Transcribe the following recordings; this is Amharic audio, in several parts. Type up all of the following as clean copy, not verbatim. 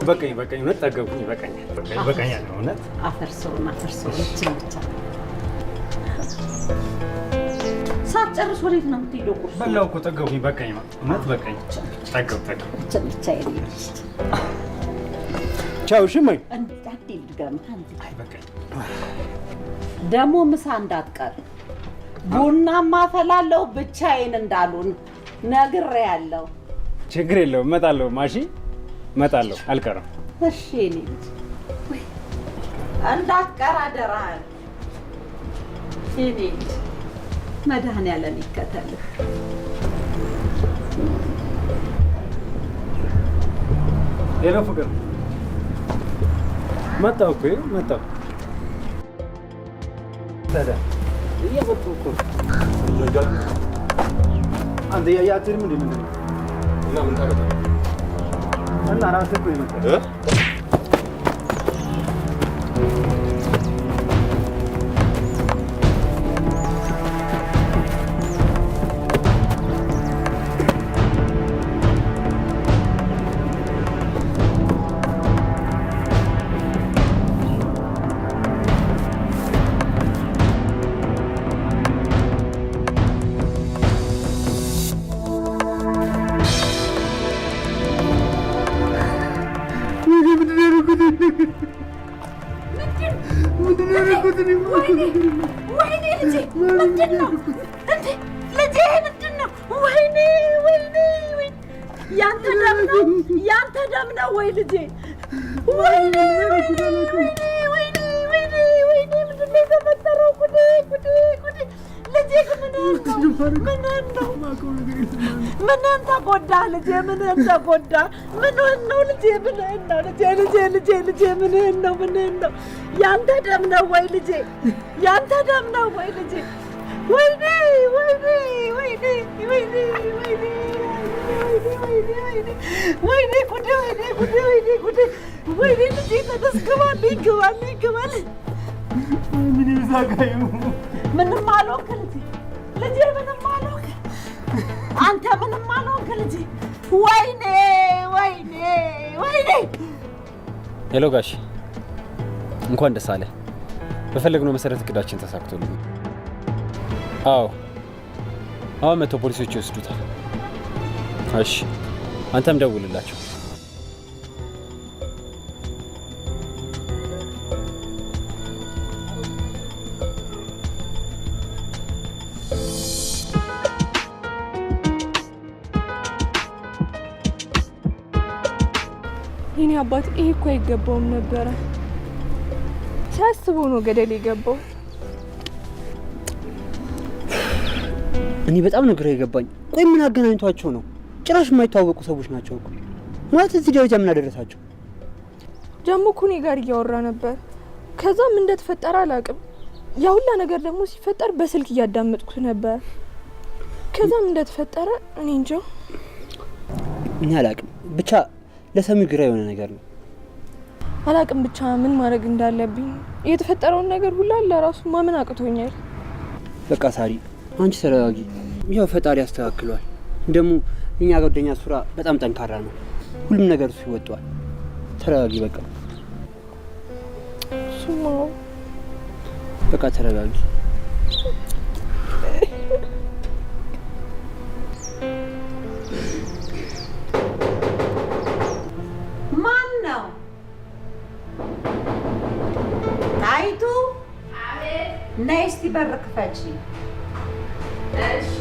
በቃኝ እውነት ጠገብኩኝ በቃኛል እውነት አፈርሰው እችን ብቻ ሳትጨርስ ወዴት ነው የምትሄደው? ቁርስ በላው እኮ ጠገብኩኝ በቃኝ እውነት በቃኝ ጠገብ እችን ብቻ ይልሽ ቻው እሺ ማይ እንዳት ይልገምታ አይ በቃኝ ደሞ ምሳ እንዳትቀር ቡና ማፈላለው ብቻዬን እንዳሉን ነግሬያለሁ። ችግር የለውም እመጣለሁ ማሺ እመጣለሁ አልቀርም። እሺ ልጅ ወይ እንዳትቀር አደራህን። እኔ መድኃኒዓለም ይከተልህ። ሄሎ ፍቅር መጣሁ እኮ መጣሁ ታዲያ እየመጡ እኮ አንተ ያያትም እንዴ ምንድን ነው እና ምን ታደርጋለህ እና ራስህ እኮ የመጣህ ያንተ ደም ነው ወይ ልጄ? ወይኔ ምንድን ነው የተፈጠረው? ጉዴ ልጄ ምንህን ተጎዳ ልጄ? ምንህን ተጎዳ? ምንህን ነው ልጄ? ምንህን ነው ልጄ? ምንህን ነው? ያንተ ደም ነው ወይ ልጄ? ያንተ ደም ነው ወይ ልጄ? ወይኔ ጉዴ! ወይኔ ልጄ ተነስ፣ ግባልኝ። ምን ይዛጋዩ? ምንም አልሆንክ ልጄ፣ ምንም አልሆንክ አንተ፣ ምንም አልሆንክ ልጄ። ወይኔ ሄሎ ጋሽ እንኳን ደስ አለ። በፈለግነው መሰረት እቅዳችን ተሳክቶልኝ። አዎ አሁን መቶ ፖሊሶች ይወስዱታል። እሺ አንተም ደውልላቸው። የኔ አባት ይሄ እኮ አይገባውም ነበረ። ሲያስበው ነው ገደል የገባው። እኔ በጣም ነው ግራ የገባኝ። ቆይ ምን አገናኝቷቸው ነው? ጭራሽ የማይተዋወቁ ሰዎች ናቸው እኮ። ማለት እዚህ ደረጃ ምን አደረሳቸው? ጀሞ እኮ እኔ ጋር እያወራ ነበር። ከዛም እንደተፈጠረ አላውቅም። ያ ሁላ ነገር ደግሞ ሲፈጠር በስልክ እያዳመጥኩት ነበር። ከዛም እንደተፈጠረ እኔ እንጃ። እኔ አላውቅም። ብቻ ለሰሚ ግራ የሆነ ነገር ነው። አላውቅም ብቻ ምን ማድረግ እንዳለብኝ። የተፈጠረውን ነገር ሁላ ለራሱ ማመን አቅቶኛል። በቃ ሳሪ አንቺ ተረጋጊ። ያው ፈጣሪ ያስተካክሏል። ደግሞ እኛ ጓደኛ ሱራ በጣም ጠንካራ ነው። ሁሉም ነገር እሱ ይወጣዋል። ተረጋጊ በቃ። በቃ ተረጋጊ። ማን ነው? ጣይቱ? አቤት። ነይ እስቲ በር ክፈቺ። እሺ።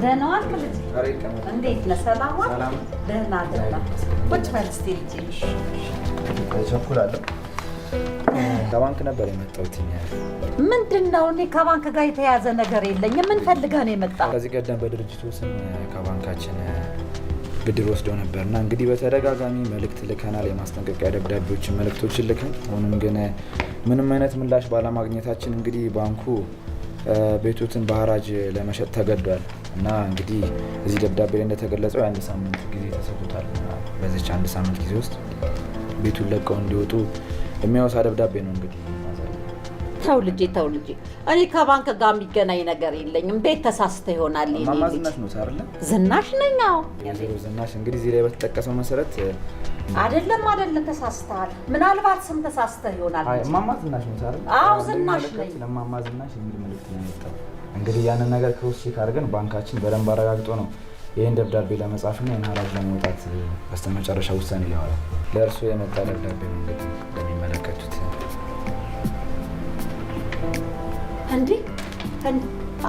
ደህና ዋልክ ልጄ? እንዴት ነህ? ሰላም ዋልክ? ደህና ቁጭ በል እስቲ ልጄ። እቸኩላለሁ። ከባንክ ነበር የመጣሁት። ምንድን ነው? እኔ ከባንክ ጋር የተያዘ ነገር የለኝም። ምን ፈልገህ ነው የመጣው? ከዚህ ቀደም በድርጅቱ ስም ከባንካችን ብድር ወስደው ነበርና እንግዲህ በተደጋጋሚ መልእክት ልከናል። የማስጠንቀቂያ ደብዳቤዎችን፣ መልእክቶችን ልከን ሆኖም ግን ምንም አይነት ምላሽ ባለማግኘታችን እንግዲህ ባንኩ ቤቱትን በሐራጅ ለመሸጥ ተገዷል። እና እንግዲህ እዚህ ደብዳቤ ላይ እንደተገለጸው የ1 ሳምንት ጊዜ ተሰጥቶታል። በዚች 1 ሳምንት ጊዜ ውስጥ ቤቱን ለቀው እንዲወጡ የሚያወሳ ደብዳቤ ነው። እንግዲህ ተው ልጄ እኔ ከባንክ ጋር የሚገናኝ ነገር የለኝም። ቤት ተሳስተ ይሆናል። እማማ ዝናሽ ነው አይደል? ዝናሽ ነኝ። አዎ ዝናሽ እንግዲህ እዚህ ላይ በተጠቀሰው መሰረት አይደለም ተሳስተሃል። ምናልባት ስም ተሳስተህ ይሆናል። አይ እማማ ዝናሽ ነው አይደል? አዎ ዝናሽ ነኝ። ለማማ ዝናሽ የሚል መልእክት ነው የመጣው። እንግዲህ ያንን ነገር ክሮስ ቼክ አድርገን ባንካችን በደንብ አረጋግጦ ነው ይህን ደብዳቤ ለመጻፍና ይህን ሀራጅ ለመውጣት በስተመጨረሻ ውሳኔ ሊያወራ ለእርሱ የመጣ ደብዳቤ ነው። እንግዲህ እንደሚመለከቱት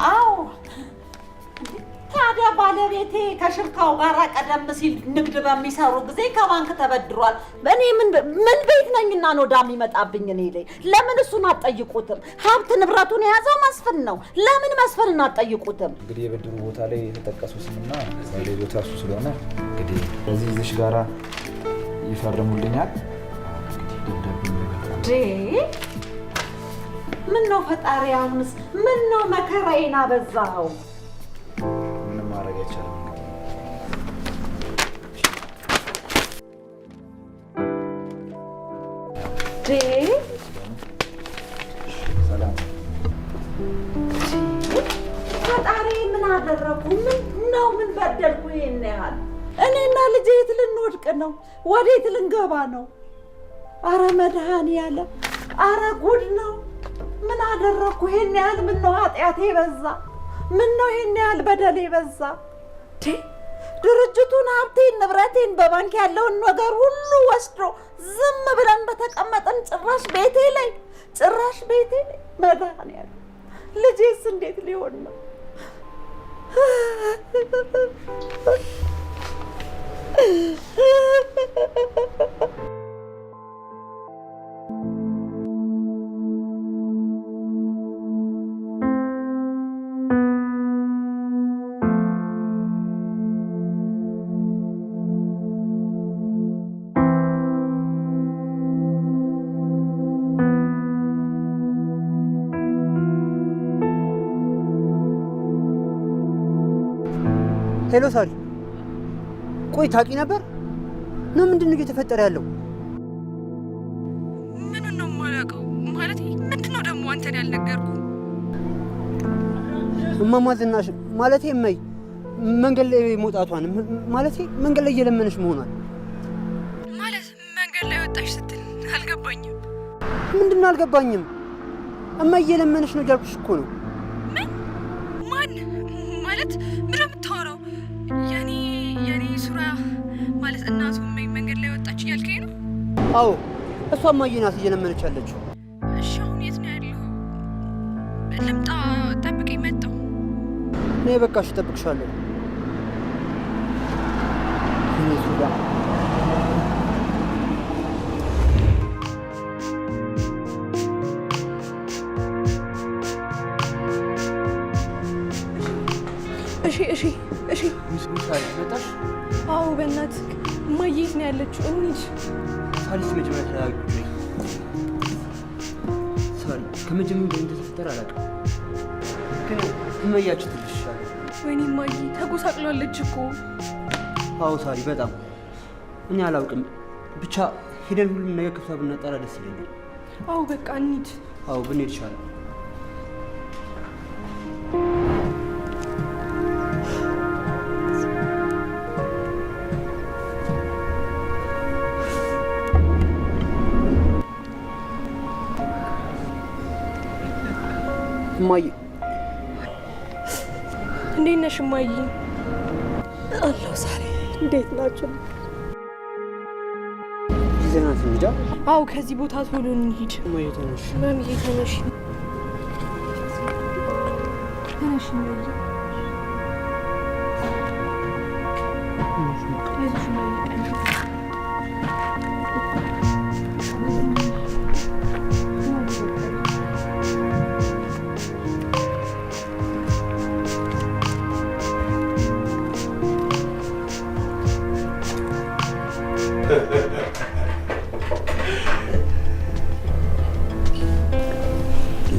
አዎ ታዲያ ባለቤቴ ከሽርካው ጋር ቀደም ሲል ንግድ በሚሰሩ ጊዜ ከባንክ ተበድሯል። እኔ ምን ቤት ነኝና ነው ዕዳ የሚመጣብኝ እኔ ላይ? ለምን እሱን አትጠይቁትም? ሀብት ንብረቱን የያዘው መስፍን ነው። ለምን መስፍንን አትጠይቁትም? እንግዲህ የብድሩ ቦታ ላይ የተጠቀሱ ስምና ባለቤቷ እሱ ስለሆነ እንግዲህ በዚህ እዚሽ ጋራ ይፈርሙልኛል። ምን ነው ፈጣሪ፣ አሁንስ ምን ነው መከራዬን አበዛኸው? ምንም ማድረግ አይቻልም። ሰላም ፈጣሪ፣ ምን አደረኩ? ምን በደልኩ? ይሄን ያህል እኔና ልጄ የት ልንወድቅ ነው? ወዴት ልንገባ ነው? አረ መድኃኒዓለም፣ አረ ጉድ ነው። ምን አደረኩ? ይሄን ያህል ምን ነው ኃጢአቴ በዛ? ምን ነው ይሄን ያህል በደሌ በዛ? ድርጅቱን፣ ሀብቴን፣ ንብረቴን በባንክ ያለውን ነገር ሁሉ ወስዶ ዝም ብለን በተቀመጠን ጭራሽ ቤቴ ላይ መድኃኒዓለም፣ ልጄስ እንዴት ሊሆን ነው? ሄሎ ሳሪ፣ ቆይ ታውቂ ነበር ነው? ምንድን ነው እየተፈጠረ ያለው? ምኑን ነው የማላውቀው? ማለት ምንድን ነው ደግሞ አንተን ያልነገርኩ? እማማ ዝናሽ ማለቴ እመይ መንገድ ላይ መውጣቷን ማለቴ መንገድ ላይ እየለመነች መሆኗን ማለት መንገድ ላይ ወጣሽ ስትል አልገባኝም። ምንድን ነው አልገባኝም? እማይ እየለመነች ነው እያልኩሽ እኮ ነው። ምን? ማን ማለት ምንድን ነው የምታወራው? የኔ ሱራ ማለት እናቱ መንገድ ላይ ወጣች እያልከኝ ነው? አዎ እሷ እማዬ ናት እየለመነች ያለችው። እሺ አሁን የት ነው ያለው? ልምጣ? ጠብቀኝ፣ መጣሁ። እኔ በቃ እሺ እጠብቅሻለሁ። እሺ መጣሽ? አዎ በእናትህ እማዬ የት ነው ያለችው? እንሂድ። ሳሪስ መጀመሪያ ተረጋግጪ። ሳሪ ከመጀመሪያው እንደተፈጠረ አላውቅም፣ ግን እማያችሁ ትልሻል። ወይኔ እማዬ ተጎሳቅላለች እኮ። አዎ ሳሪ በጣም እኔ አላውቅም፣ ብቻ ሄደን ሁሉም ነገር ክፍታ ብናጠራ ደስ ይለኛል። አዎ በቃ እንሂድ። አዎ ብንሄድ ይሻላል። እማዬ እንዴት ነሽ እማዬ? አለሁ ሳሪ፣ እንዴት ናችሁ? ይዘናት እንሂዳ። አዎ ከዚህ ቦታ ቶሎ እንሂድ። እማዬ ተነሽ። ማሚዬ ተነሽ እማዬ።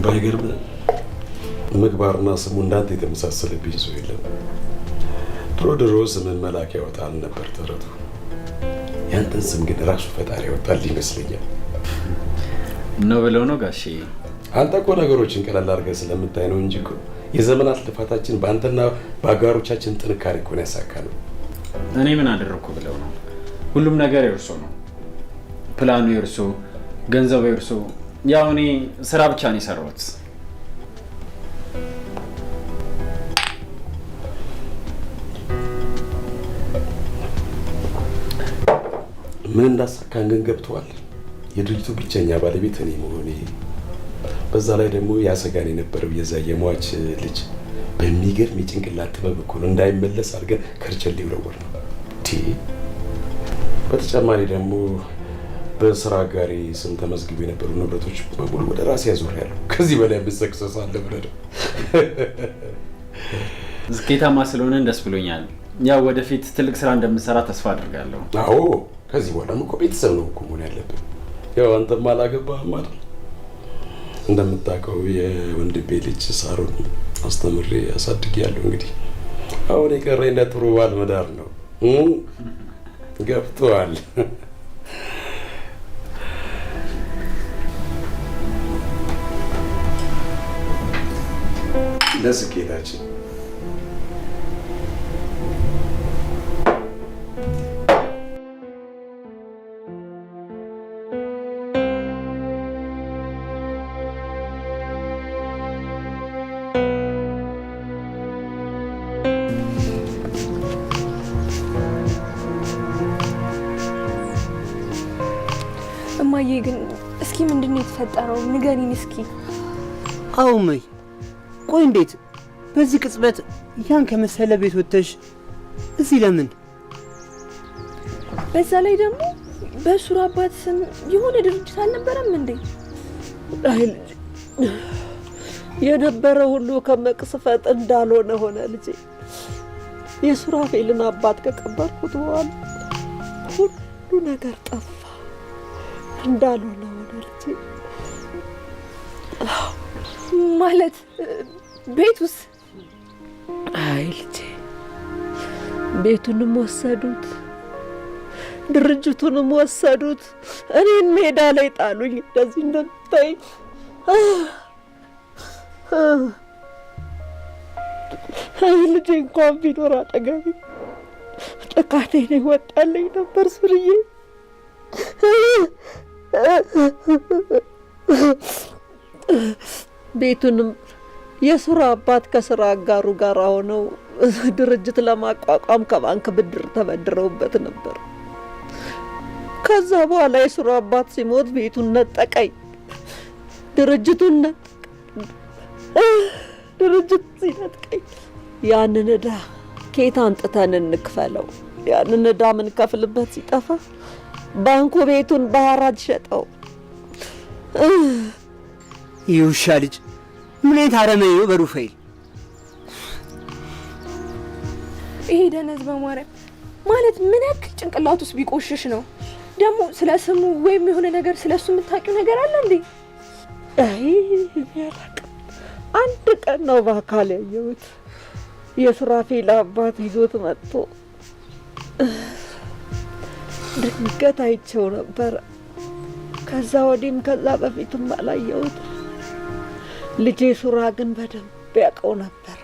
ባይገርም ምግባርና ስሙ እንዳንተ የተመሳሰለብኝ ሰው የለም። ድሮ ስምን መልአክ ያወጣል ነበር ተረቱ። ያንተን ስም ግን ራሱ ፈጣሪ ያወጣል ይመስለኛል። ነው ብለው ነው ጋሼ? አንተ እኮ ነገሮችን ቀለል አድርገህ ስለምታይ ነው እንጂ እኮ የዘመናት ልፋታችን በአንተና በአጋሮቻችን ጥንካሬ እኮ ነው ያሳካነው። እኔ ምን አደረኩ ብለው ነው? ሁሉም ነገር የእርሶ ነው። ፕላኑ የእርሶ፣ ገንዘቡ የእርሶ። ያው እኔ ስራ ብቻ ነው የሰራሁት። ምን እንዳሳካን ግን ገብተዋል። የድርጅቱ ብቸኛ ባለቤት እኔ መሆኔ፣ በዛ ላይ ደግሞ ያሰጋን የነበረው የዛ የሟች ልጅ በሚገርም የጭንቅላት ጥበብ እኮ ነው እንዳይመለስ አድርገን ከርቸሌ ወረወር ነው። በተጨማሪ ደግሞ በስራ ጋሪ ስም ተመዝግቦ የነበሩ ንብረቶች በሙሉ ወደ ራሴ ያዞርያለሁ። ከዚህ በላይ ብሰክሰስ አለ ብለህ ነው። ስኬታማ ስለሆነ ደስ ብሎኛል። ያው ወደፊት ትልቅ ስራ እንደምንሰራ ተስፋ አድርጋለሁ። አዎ ከዚህ በኋላ እኮ ቤተሰብ ነው እኮ መሆን ያለብን። ያው አንተም አላገባህም አይደል? እንደምታውቀው የወንድሜ ልጅ ሳሮን አስተምሬ አሳድጌያለሁ። እንግዲህ አሁን የቀረኝ ለጥሩ ባል መዳር ነው። ገብቶሃል? ለስኬታችን እማዬ ግን እስኪ ምንድነው የተፈጠረው? ንገሪኝ እስኪ። አዎ እማዬ፣ ቆይ እንዴት በዚህ ቅጽበት ያን ከመሰለ ቤት ወጥተሽ እዚህ ለምን? በዛ ላይ ደግሞ በሱራ አባት ስም የሆነ ድርጅት አልነበረም እንዴ? አይ ልጅ የነበረ ሁሉ ከመቅስፈት እንዳልሆነ ሆነ ልጄ። የሱራፌልን አባት ከቀበርኩት በኋላ ሁሉ ነገር ጠፋ፣ እንዳልሆነ ሆነ ልጄ። ማለት ቤቱስ? አይ ልጄ ቤቱንም ወሰዱት፣ ድርጅቱንም ወሰዱት፣ እኔን ሜዳ ላይ ጣሉኝ። እንደዚህ እንደምታይ አይ ልጄ እንኳን ቢኖር አጠገቤ ጥቃቴን ይወጣልኝ ነበር ሱርዬ። ቤቱንም የሱራ አባት ከስራ አጋሩ ጋር ሆነው ድርጅት ለማቋቋም ከባንክ ብድር ተበድረውበት ነበር። ከዛ በኋላ የሱራ አባት ሲሞት ቤቱን ነጠቀኝ፣ ድርጅቱን ነጠቀኝ። ድርጅት ሲነጥቀኝ ያንን ዕዳ ከየት አንጥተን እንክፈለው? ያንን ዕዳ ምን ከፍልበት ሲጠፋ ባንኩ ቤቱን በሐራጅ ሸጠው። ይውሻ ልጅ ምን አይነት አረመኔ ነው በሩፋኤል። ይሄ ደነዝ በማርያም ማለት ምን ያክል ጭንቅላት ውስጥ ቢቆሽሽ ነው ደግሞ ስለ ስሙ ወይም የሆነ ነገር ስለሱ የምታውቂው ነገር አለ እንዴ? አይ ያላቅም። አንድ ቀን ነው በአካል ያየሁት። የሱራፌል አባት ይዞት መጥቶ ድንገት አይቼው ነበረ። ከዛ ወዲህም ከዛ በፊትም አላየሁት። ልጄ ሱራ ግን በደንብ ያውቀው ነበር።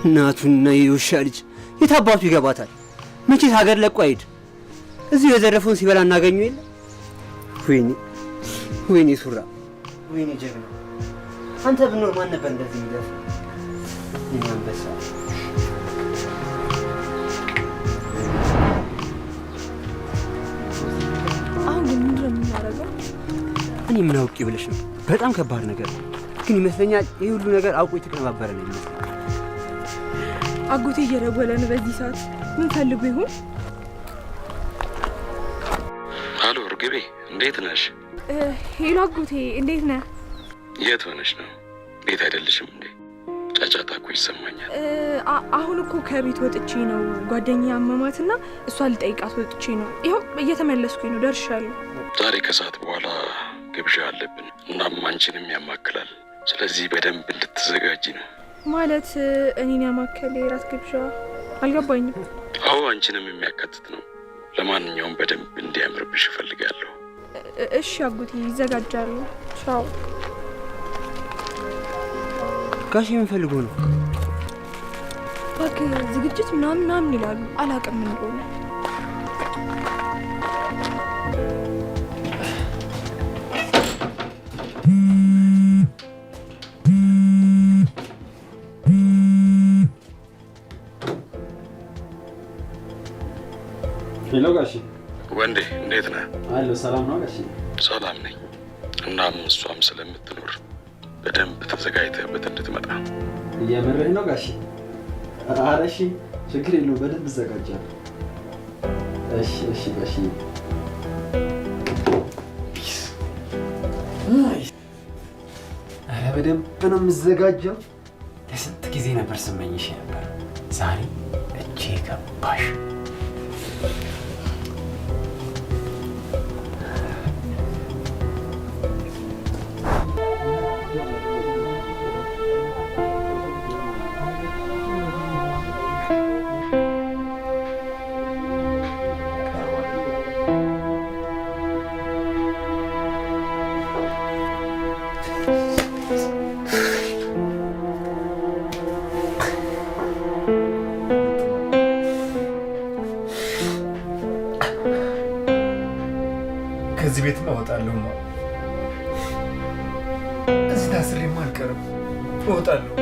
እናቱና የውሻ ልጅ የት አባቱ ይገባታል? መቼት ሀገር ለቆ አይሄድ። እዚሁ የዘረፈውን ሲበላ እናገኘው የለ። ወይኔ ሱራ፣ ወይኔ ጀግና። አንተ ብኖር ማን ነበር እንደዚህ የሚለፍ? የኔ አንበሳ። አሁን ምንድን ነው የምናደርገው? እኔ ምን አውቄ ብለሽ ነው? በጣም ከባድ ነገር ግን ይመስለኛል። ይህ ሁሉ ነገር አውቆ የተቀነባበረ ነው ይመስላል። አጎቴ እየደወለ ነው በዚህ ሰዓት። ምን ፈልጉ ይሆን? አሎ እርግቤ፣ እንዴት ነሽ? ሄሎ አጎቴ፣ እንዴት ነህ? የት ሆነሽ ነው? ቤት አይደለሽም እንዴ? ጫጫታ እኮ ይሰማኛል። አሁን እኮ ከቤት ወጥቼ ነው። ጓደኛዬ አመማትና እሷ ልጠይቃት ወጥቼ ነው። ይኸው እየተመለስኩኝ ነው፣ ደርሻለሁ። ዛሬ ከሰዓት በኋላ ግብዣ አለብን። እናም አንቺንም ያማክላል። ስለዚህ በደንብ እንድትዘጋጂ ነው። ማለት እኔን ያማከለ የራት ግብዣ አልገባኝም። አዎ አንቺንም የሚያካትት ነው። ለማንኛውም በደንብ እንዲያምርብሽ እፈልጋለሁ። እሺ አጎቴ ይዘጋጃሉ። ቻው። ጋሽ ምን ፈልጎ ነው? እባክህ ዝግጅት ምናምን ይላሉ። አላውቅም ምን እንደሆነ። ሄሎ ጋሺ። ወንዴ እንዴት ነህ? አሎ ሰላም ነው ጋሺ? ሰላም ነኝ። እናም እሷም ስለምትኖር በደንብ ተዘጋጅተህበት እንድትመጣ። እየመረህ ነው ጋሺ? ኧረ እሺ ችግር የለውም በደንብ እዘጋጃለሁ። እሺ ጋሺ። ኧረ በደንብ ነው የምዘጋጀው። ለስንት ጊዜ ነበር ስመኝሽ ነበር። ዛሬ እጄ ገባሽ። ከዚህ ቤት እወጣለሁ። እዚህ ታስሬማ አልቀርም። እወጣለሁ።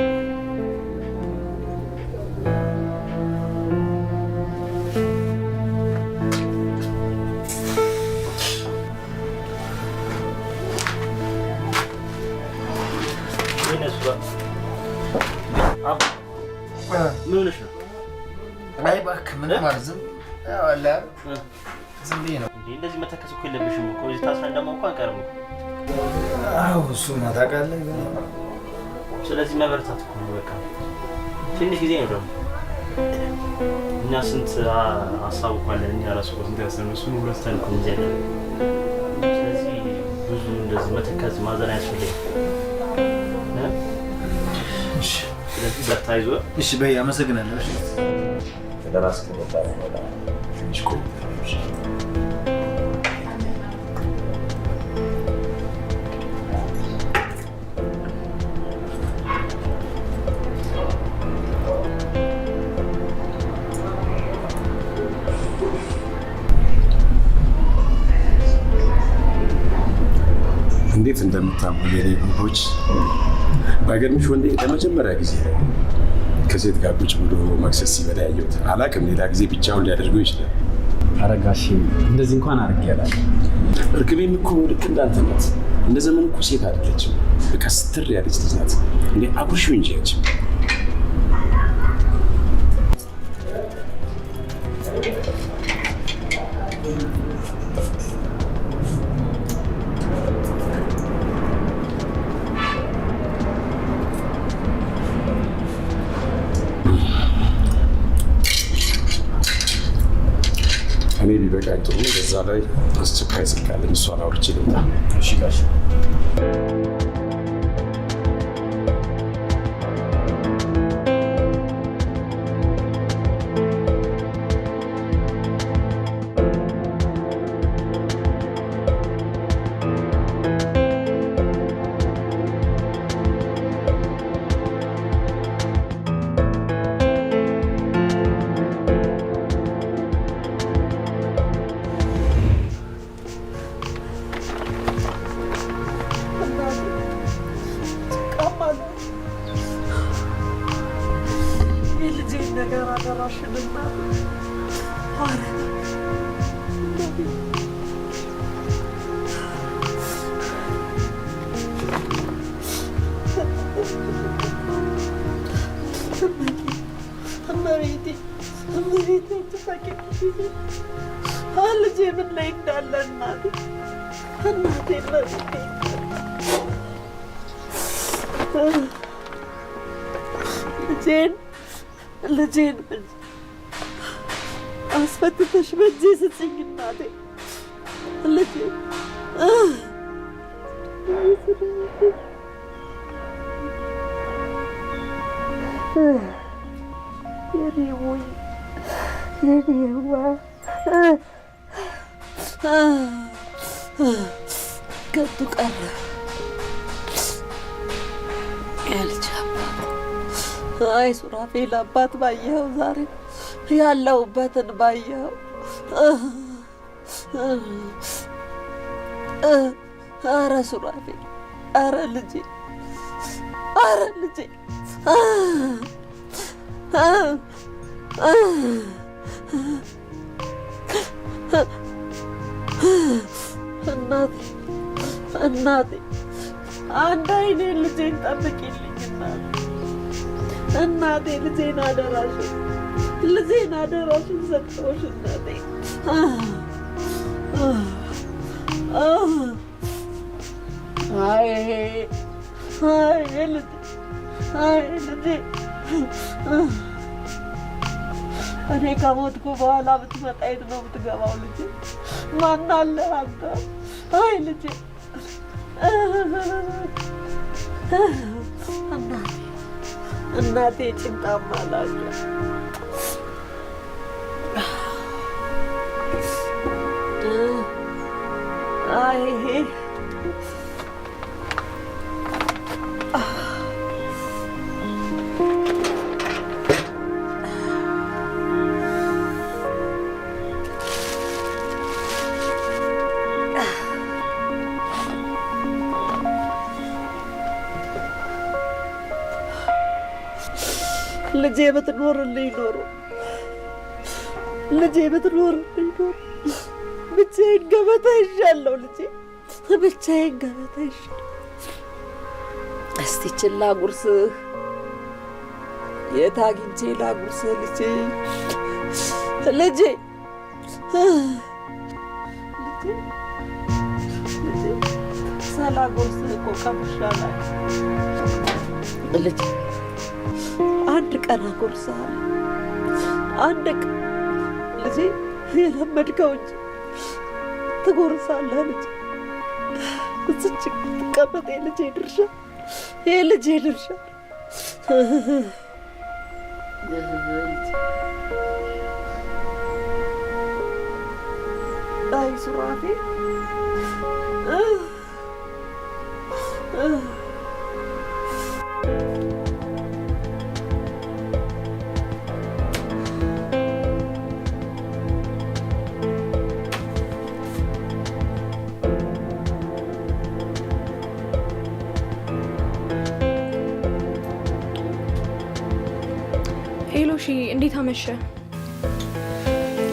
ምን ሆነሽ ነው? አይ እባክህ ምንም አልዝም። ዝም ብዬ ነው። እንደዚህ መተከስ እኮ የለብሽም እኮ እዚህ ታስረን ደግሞ እንኳን ቀርም። አዎ እሱማ ታውቃለህ። ስለዚህ መበረታት እኮ ነው በቃ። ትንሽ ጊዜ ነው ደግሞ እኛ ስንት አሳውቋለን። እኛ ራሱ ስንት ያሰብነው እሱን ሁሉ አስተልኩ እንጂ አይደል። ስለዚህ ብዙ እንደዚህ መተከዝ ማዘን አያስፈልግም። እሺ ስለዚህ በታይዞ እሺ በይ አመሰግናለሁ። እሺ ለራስ ከመጣ ነው እሺ እንዴት እንደምታምሩ የኔ ልጆች። ባይገርምሽ ወንዴ ለመጀመሪያ ጊዜ ከሴት ጋር ቁጭ ብሎ መክሰስ ሲበላ ያየሁት። አላውቅም ሌላ ጊዜ ብቻውን ሊያደርገው ይችላል። ኧረ ጋሼ እንደዚህ እንኳን አድርጌ አላውቅም። እርግቤም እኮ ልክ እንዳንተ ናት። እንደ ዘመኑ እኮ ሴት አይደለችም። በቃ ስትር ያለች ልጅ ናት። እንዴ አጉርሺው እንጂ አንቺ። እኔ ቢበቃኝ ጥሩ። በዛ ላይ አስቸኳይ ስልክ አለኝ። እሷን አውርቼ ልምጣ። እሺ ጋሽ ልጄ ምን ላይ እንዳለ እናቴ ልጄን አስፈትተሽ በእጄ ስጭኝ እናቴ። ልጄ የኔ የኔዋ ከቱ ቀረ የልጅ አባት። አይ ሱራፌል አባት ባየኸው ዛሬ ያለሁበትን ባየኸው። አረ ሱራፌል፣ አረ ልጄ፣ አረ ልጄ እናቴ እናቴ አንድ አይኔ ልጄን ጠብቂልኝ እናቴ ልጄን አደራሽን ሰጠሁሽ እናቴ። አይ ልጄ እኔ ከሞትኩ በኋላ ብትመጣ የት ነው የምትገባው ልጄ? ማን አለ አንተ? አይ ልጄ እናቴ ጭንቃማ ላቸው አይ ልጄ ብትኖርልኝ ኖሮ ብቻዬን ገበታ ይዣለሁ ልጄ፣ ብቻዬን ገበታ ይዣለሁ። እስቲ ችን ላጉርስህ፣ የት አግኝቼ ላጉርስህ ልጄ ሳላጉርስህ እኮ ቀምሻለሁ ልጄ። አንድ ቀን አጎርሳለሁ፣ አንድ ቀን ልጄ። የለመድከው እንጂ ትጎርሳለህ ልጄ። እዚች ትቀመጥ የልጄ ድርሻ፣ የልጄ ድርሻ። አይ ሱራፌል ሄሎ፣ እሺ፣ እንዴት አመሸ?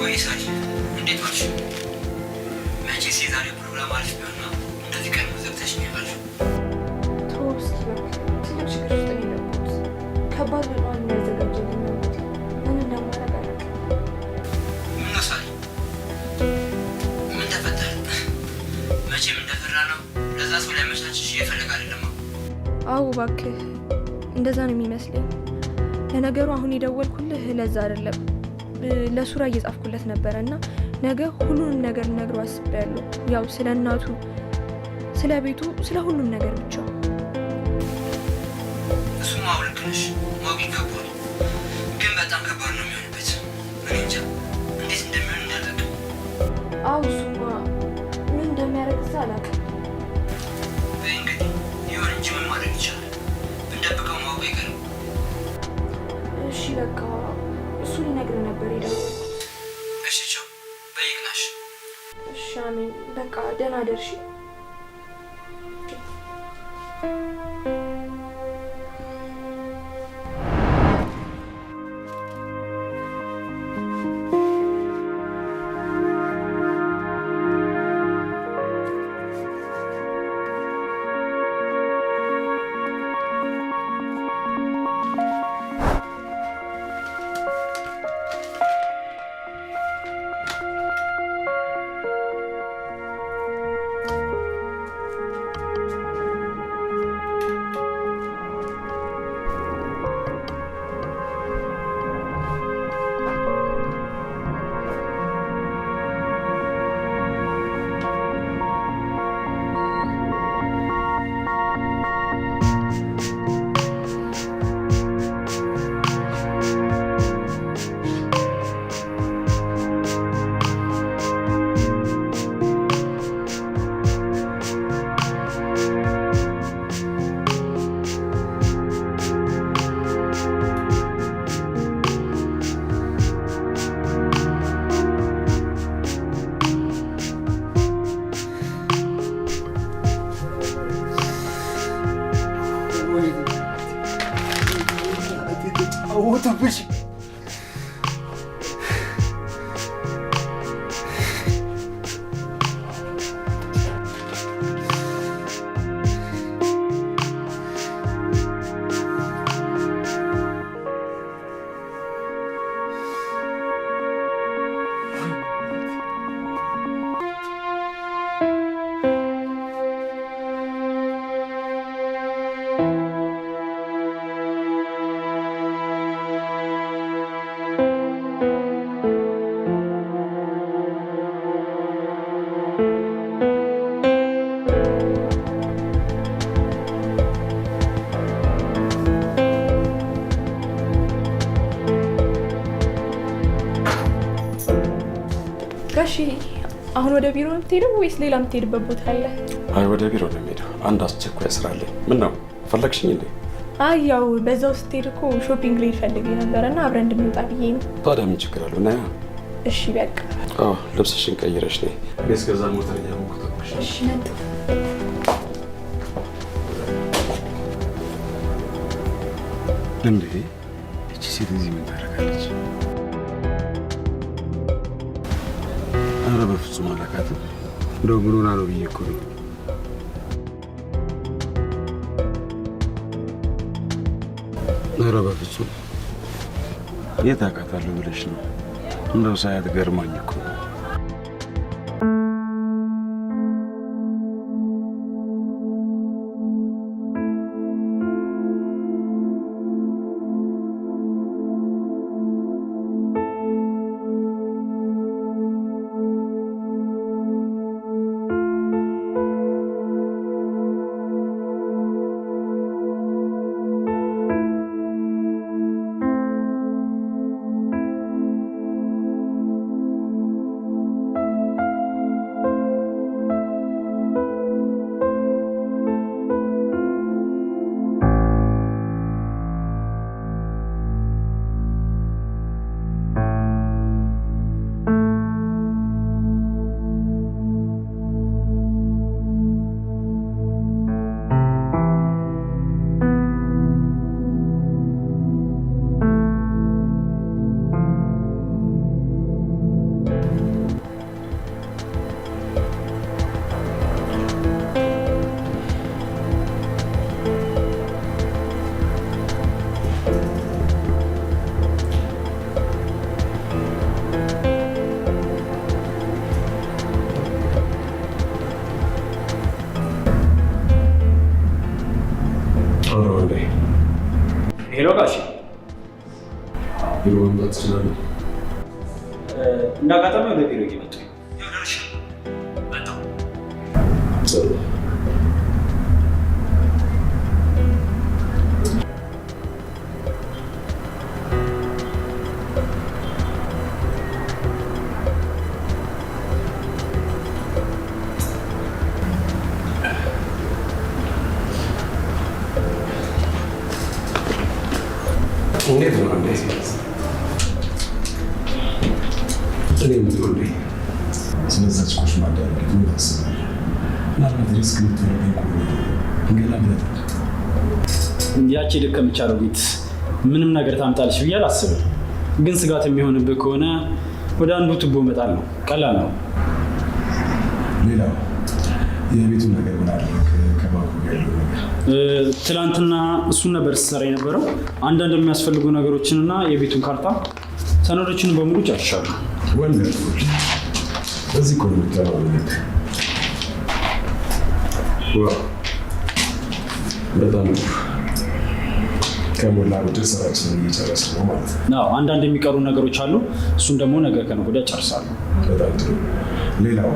ወይ ሳይ እንዴት ዋልሽ? መቼስ የዛሬ ፕሮግራም አሪፍ ቢሆን ነው እንደዚህ ቀን ዘግተሽ ነው ያልሽው። ቶስ ትልቅ ችግር ውስጥ ነው የገባሁት። ከባድ በጣም የሚያዘጋጀልኝ ነው። ምን እንደማደርግ አላውቅም። ምን ነው ሳይ? ምን ተፈጠረ? መቼም እንደፈራ ነው ለዛ ሰው ሊያመቻችሽ እየፈለገ አይደለም። አዎ እባክህ፣ እንደዛ ነው የሚመስለኝ። ለነገሩ አሁን የደወልኩልህ ለዛ አይደለም፣ ለሱራ እየጻፍኩለት ነበረ እና ነገ ሁሉንም ነገር ልነግረው አስቤያለሁ። ያው ስለ እናቱ፣ ስለ ቤቱ፣ ስለ ሁሉም ነገር ብቻ። እሱማ ልክ ነሽ፣ ማወቅ ይገባል። ግን በጣም ከባድ ነው የሚሆንበት። እኔ እንጃ እንዴት እንደሚሆን እንዳላውቅም። አዎ እሱማ ምን እንደሚያደርግ እዛ አላውቅም። እንግዲህ ይሁን እንጂ ምን ማድረግ ይቻላል? ብንደብቀው ማወቅ አይቀርም። እሺ በቃ እሱ ሊነግር ነበር የደወልኩት። እሺ ቻው፣ በይቅናሽ። እሺ አሜን። በቃ ደህና ደርሺ። ጋሺ አሁን ወደ ቢሮ የምትሄደው ወይስ ሌላ የምትሄድበት ቦታ አለ? አይ ወደ ቢሮ ነው የምሄደው። አንድ አስቸኳይ ስራ አለኝ። ምን ነው ፈለግሽኝ እንዴ? አይ ያው በዛው ስትሄድ እኮ ሾፒንግ ልሄድ ፈልጌ ነበርና አብረን እንድንወጣ ብዬ ነው። ታዲያ ምን ችግር አለው? ና እሺ በቃ ልብስሽን ቀይረሽ ነይ። እኔ እስከዛ ሞተረኛ ሞክተሽ። እሺ መጣ። እንዴ እቺ ሴት እዚህ ምን ታደርጋለች? ኧረ በፍጹም አላውቃትም። እንደው ምን ሆና ነው ብዬ እኮ ነው። ኧረ በፍጹም የት አውቃታለሁ ብለሽ ነው? እንደው ሳያት ገርማኝ እኮ ነው። ሄሎ ጋሽ ቢሮ መምጣት ትችላለህ? እንዳጋጣሚ ወደ ቢሮ እየመጡ እንዴት ነው እንዴ? እኔ ምትወልዴ ስለዛች ኮሽ ማዳረግ ምን ታስባለህ? ምናልባት ሪስክ የምትወልደኝ ከሆነ እንገላ ብለህ ያቺ ደከመች አሮጊት ምንም ነገር ታምጣልሽ ብዬ አላስብም። ግን ስጋት የሚሆንብህ ከሆነ ወደ አንዱ ቱቦ መጣል ነው። ቀላል ነው። ሌላው የቤቱን ነገር ምን አደረግ? ከባንኩ ያለው ነገር ትላንትና እሱን ነበር ስትሰራ የነበረው። አንዳንድ የሚያስፈልጉ ነገሮችንና የቤቱን ካርታ ሰነዶችን በሙሉ ጨርሻለሁ። ወንደርፉል። በዚህ እኮ ነው የምትተማመንበት። በጣም ከሞላ ጎደል ስራችንን እየጨረስን ነው ማለት ነው። አንዳንድ የሚቀሩ ነገሮች አሉ። እሱን ደግሞ ነገ ከነገ ወዲያ ጨርሳለሁ። በጣም ጥሩ። ሌላው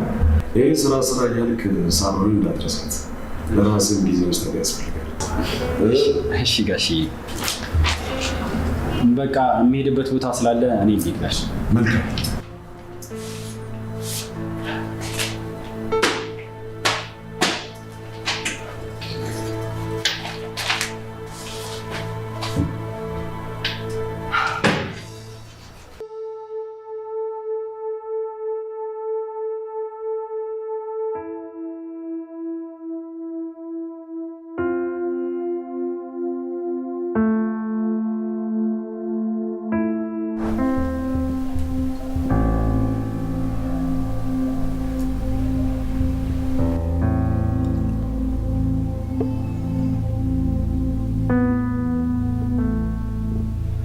ይህ ስራ እያልክ ሳሎንን እንዳትረሳት። ለራስህም ጊዜ መስጠት ያስፈልጋል። እሺ ጋሺ፣ በቃ የሚሄድበት ቦታ ስላለ እኔ ልሂድ ጋሽ። መልካም።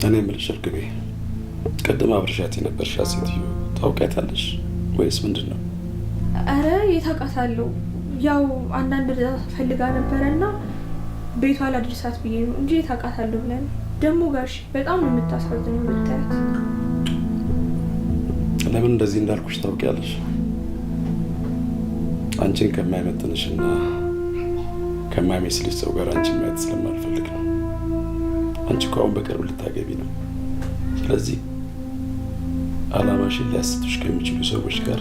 እኔ የምልሽ እርግቤ፣ ቅድም አብረሻት የነበርሻት ሴትዮ ታውቂያታለሽ ወይስ ምንድን ነው? አረ የታውቃታለሁ። ያው አንዳንድ ፈልጋ ነበረና ቤቷ ላድርሳት ብዬ ነው እንጂ የታውቃታለሁ ብለን። ደግሞ ጋሽ በጣም ነው የምታሳዝነው ብታያት። ለምን እንደዚህ እንዳልኩሽ ታውቂያለሽ? አንቺን ከማይመጥንሽና ከማይመስልሽ ሰው ጋር አንቺን ማየት ስለማልፈልግ ነው። አንቺ እኮ አሁን በቅርብ ልታገቢ ነው። ስለዚህ አላማሽን ሊያስቱሽ ከሚችሉ ሰዎች ጋር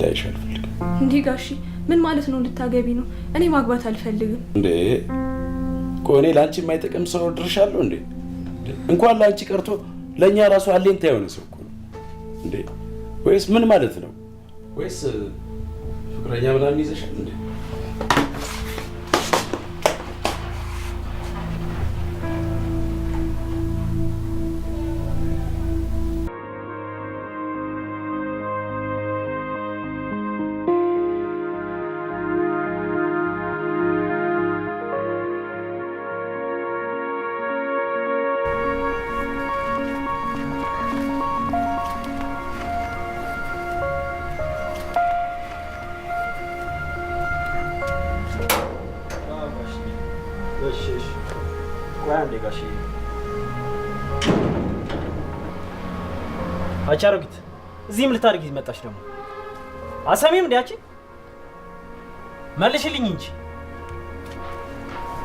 ላይሽ አልፈልግም። እንዴ ጋሺ ምን ማለት ነው? ልታገቢ ነው? እኔ ማግባት አልፈልግም። እንዴ ቆኔ ላንቺ የማይጠቅም ሰው ድርሻለሁ እንዴ? እንኳን ላንቺ ቀርቶ ለኛ ራሱ አለኝታ የሆነ ሰው እኮ ነው እንዴ? ወይስ ምን ማለት ነው? ወይስ ፍቅረኛ ምናምን ይዘሻል እንዴ? አቻሮጊት እዚህም ልታርጊ መጣሽ ደግሞ አሰሚም እንዴ? መልሽልኝ እንጂ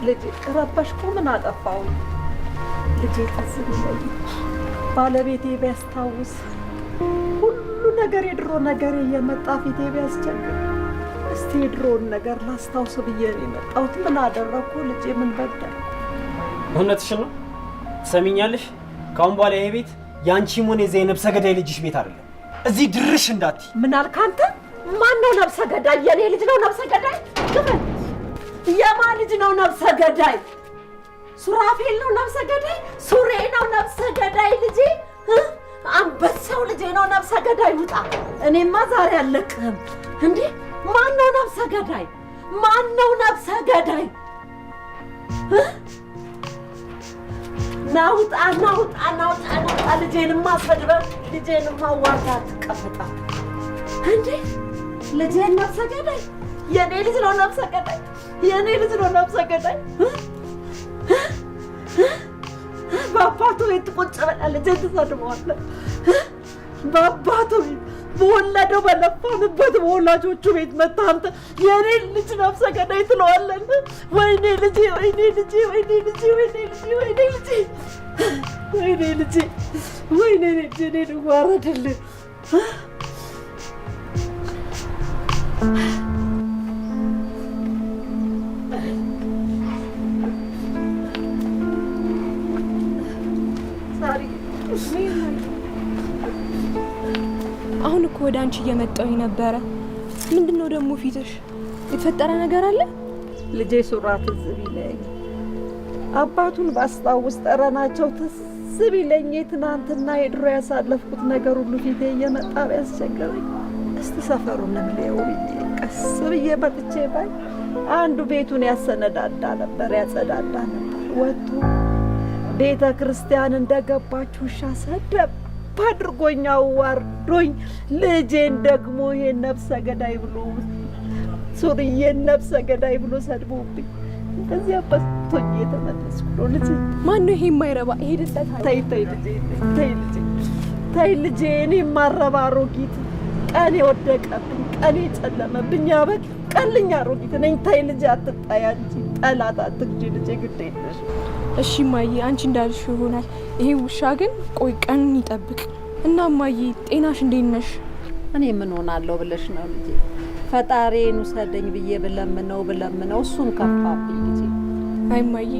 ልጄ ረበሽኩ? ምን አጠፋው? ልጄ ትዝ ቢለኝ ባለቤቴ ቢያስታውስ ሁሉ ነገር የድሮ ነገር እየመጣ ፊቴ ቢያስቸግር እስቲ የድሮውን ነገር ላስታውስ ብዬ ነው የመጣሁት። ምን አደረኩ ልጄ? ምን በደል? እውነትሽን ነው። ትሰሚኛለሽ? ካሁን በኋላ ይሄ ቤት ያንቺም ሆነ የዘይነብ ሰገዳይ ልጅሽ ቤት አይደለም። እዚህ ድርሽ እንዳት። ምን አልክ አንተ? ማን ነው ነብሰ ገዳይ? የኔ ልጅ ነው ነብሰ ገዳይ? ግፈን። የማን ልጅ ነው ነብሰ ገዳይ? ሱራፌል ነው ነብሰ ገዳይ? ሱሬ ነው ነብሰ ገዳይ? ልጄ አንበሳው ልጄ ነው ነብሰ ገዳይ? ውጣ! እኔማ ዛሬ አልለቅህም። እንዴ ማን ነው ነብሰ ገዳይ? ማን ነው ነብሰ ገዳይ? ናውጣ ናውጣ ናውጣ ናውጣ! ልጄንማ ሰድበህ ልጄንማ ዋርዳት ቀፍጣት። እንዴ ልጄን ነብሰ ገዳይ? የኔ ልጅ ነው ነብሰ ገዳይ? የኔ ልጅ ነው ነብሰ ገዳይ? በአባቱ ቤት ቁጭ ብለህ ልጄን ትሰድበዋለህ? በአባቱ ቤት በወለደው በለፋንበት በወላጆቹ ቤት መጥተህ አንተ የኔ ልጅ ነብሰ ገዳይ ትለዋለህ? ወይኔ ልጄ ወይኔ ልጄ ወይኔ ልጄ ወይኔ ልጄ ወይኔ ልጄ ወይኔ ልጄ ወይኔ ልጄ እኔን ዋረድልህ። አሁን እኮ ወደ አንቺ እየመጣሁኝ ነበረ። ምንድነው ደግሞ ፊትሽ? የተፈጠረ ነገር አለ? ልጄ ሱራ ትዝ ቢለኝ አባቱን ባስታውስ ጠረናቸው ትዝ ቢለኝ ትናንትና የድሮ ያሳለፍኩት ነገር ሁሉ ፊቴ እየመጣ ቢያስቸግረኝ እስቲ ሰፈሩን እንለየው ብዬ ቀስ ብዬ መጥቼ ባይ አንዱ ቤቱን ያሰነዳዳ ነበር፣ ያጸዳዳ ነበር። ወጥቶ ቤተ ክርስቲያን እንደገባች ውሻ ሰደብ አድርጎኝ አዋርዶኝ ልጄን ደግሞ ይሄን ነብሰ ገዳይ ብሎ ሱርዬን ነብሰ ገዳይ ብሎ ሰድቦብኝ እንደዚህ አባቶኝ የተመለስኩ ነው። ልጄ ማነው ይሄ የማይረባ? ይሄ ደስታ ተይ ተይ ልጄ ተይ ልጄ ተይ ልጄ እኔ ማረባ አሮጊት ቀን የወደቀብኝ ቀን የጨለመብኝ አበቅ ቀልኛ አሮጊት ነኝ። ተይ ልጄ አትጣያ እንጂ ጠላት አትግጂ ልጄ ግድ የለሽ። እሺ ማዬ አንቺ እንዳልሽ ይሆናል። ይሄ ውሻ ግን ቆይ ቀኑን ይጠብቅ እና ማዬ ጤናሽ እንዴት ነሽ? እኔ ምን ሆናለሁ ብለሽ ነው ልጄ? ፈጣሪን ውሰደኝ ብዬ ብለምነው እሱም ከፋብኝ ልጄ። አይ ማዬ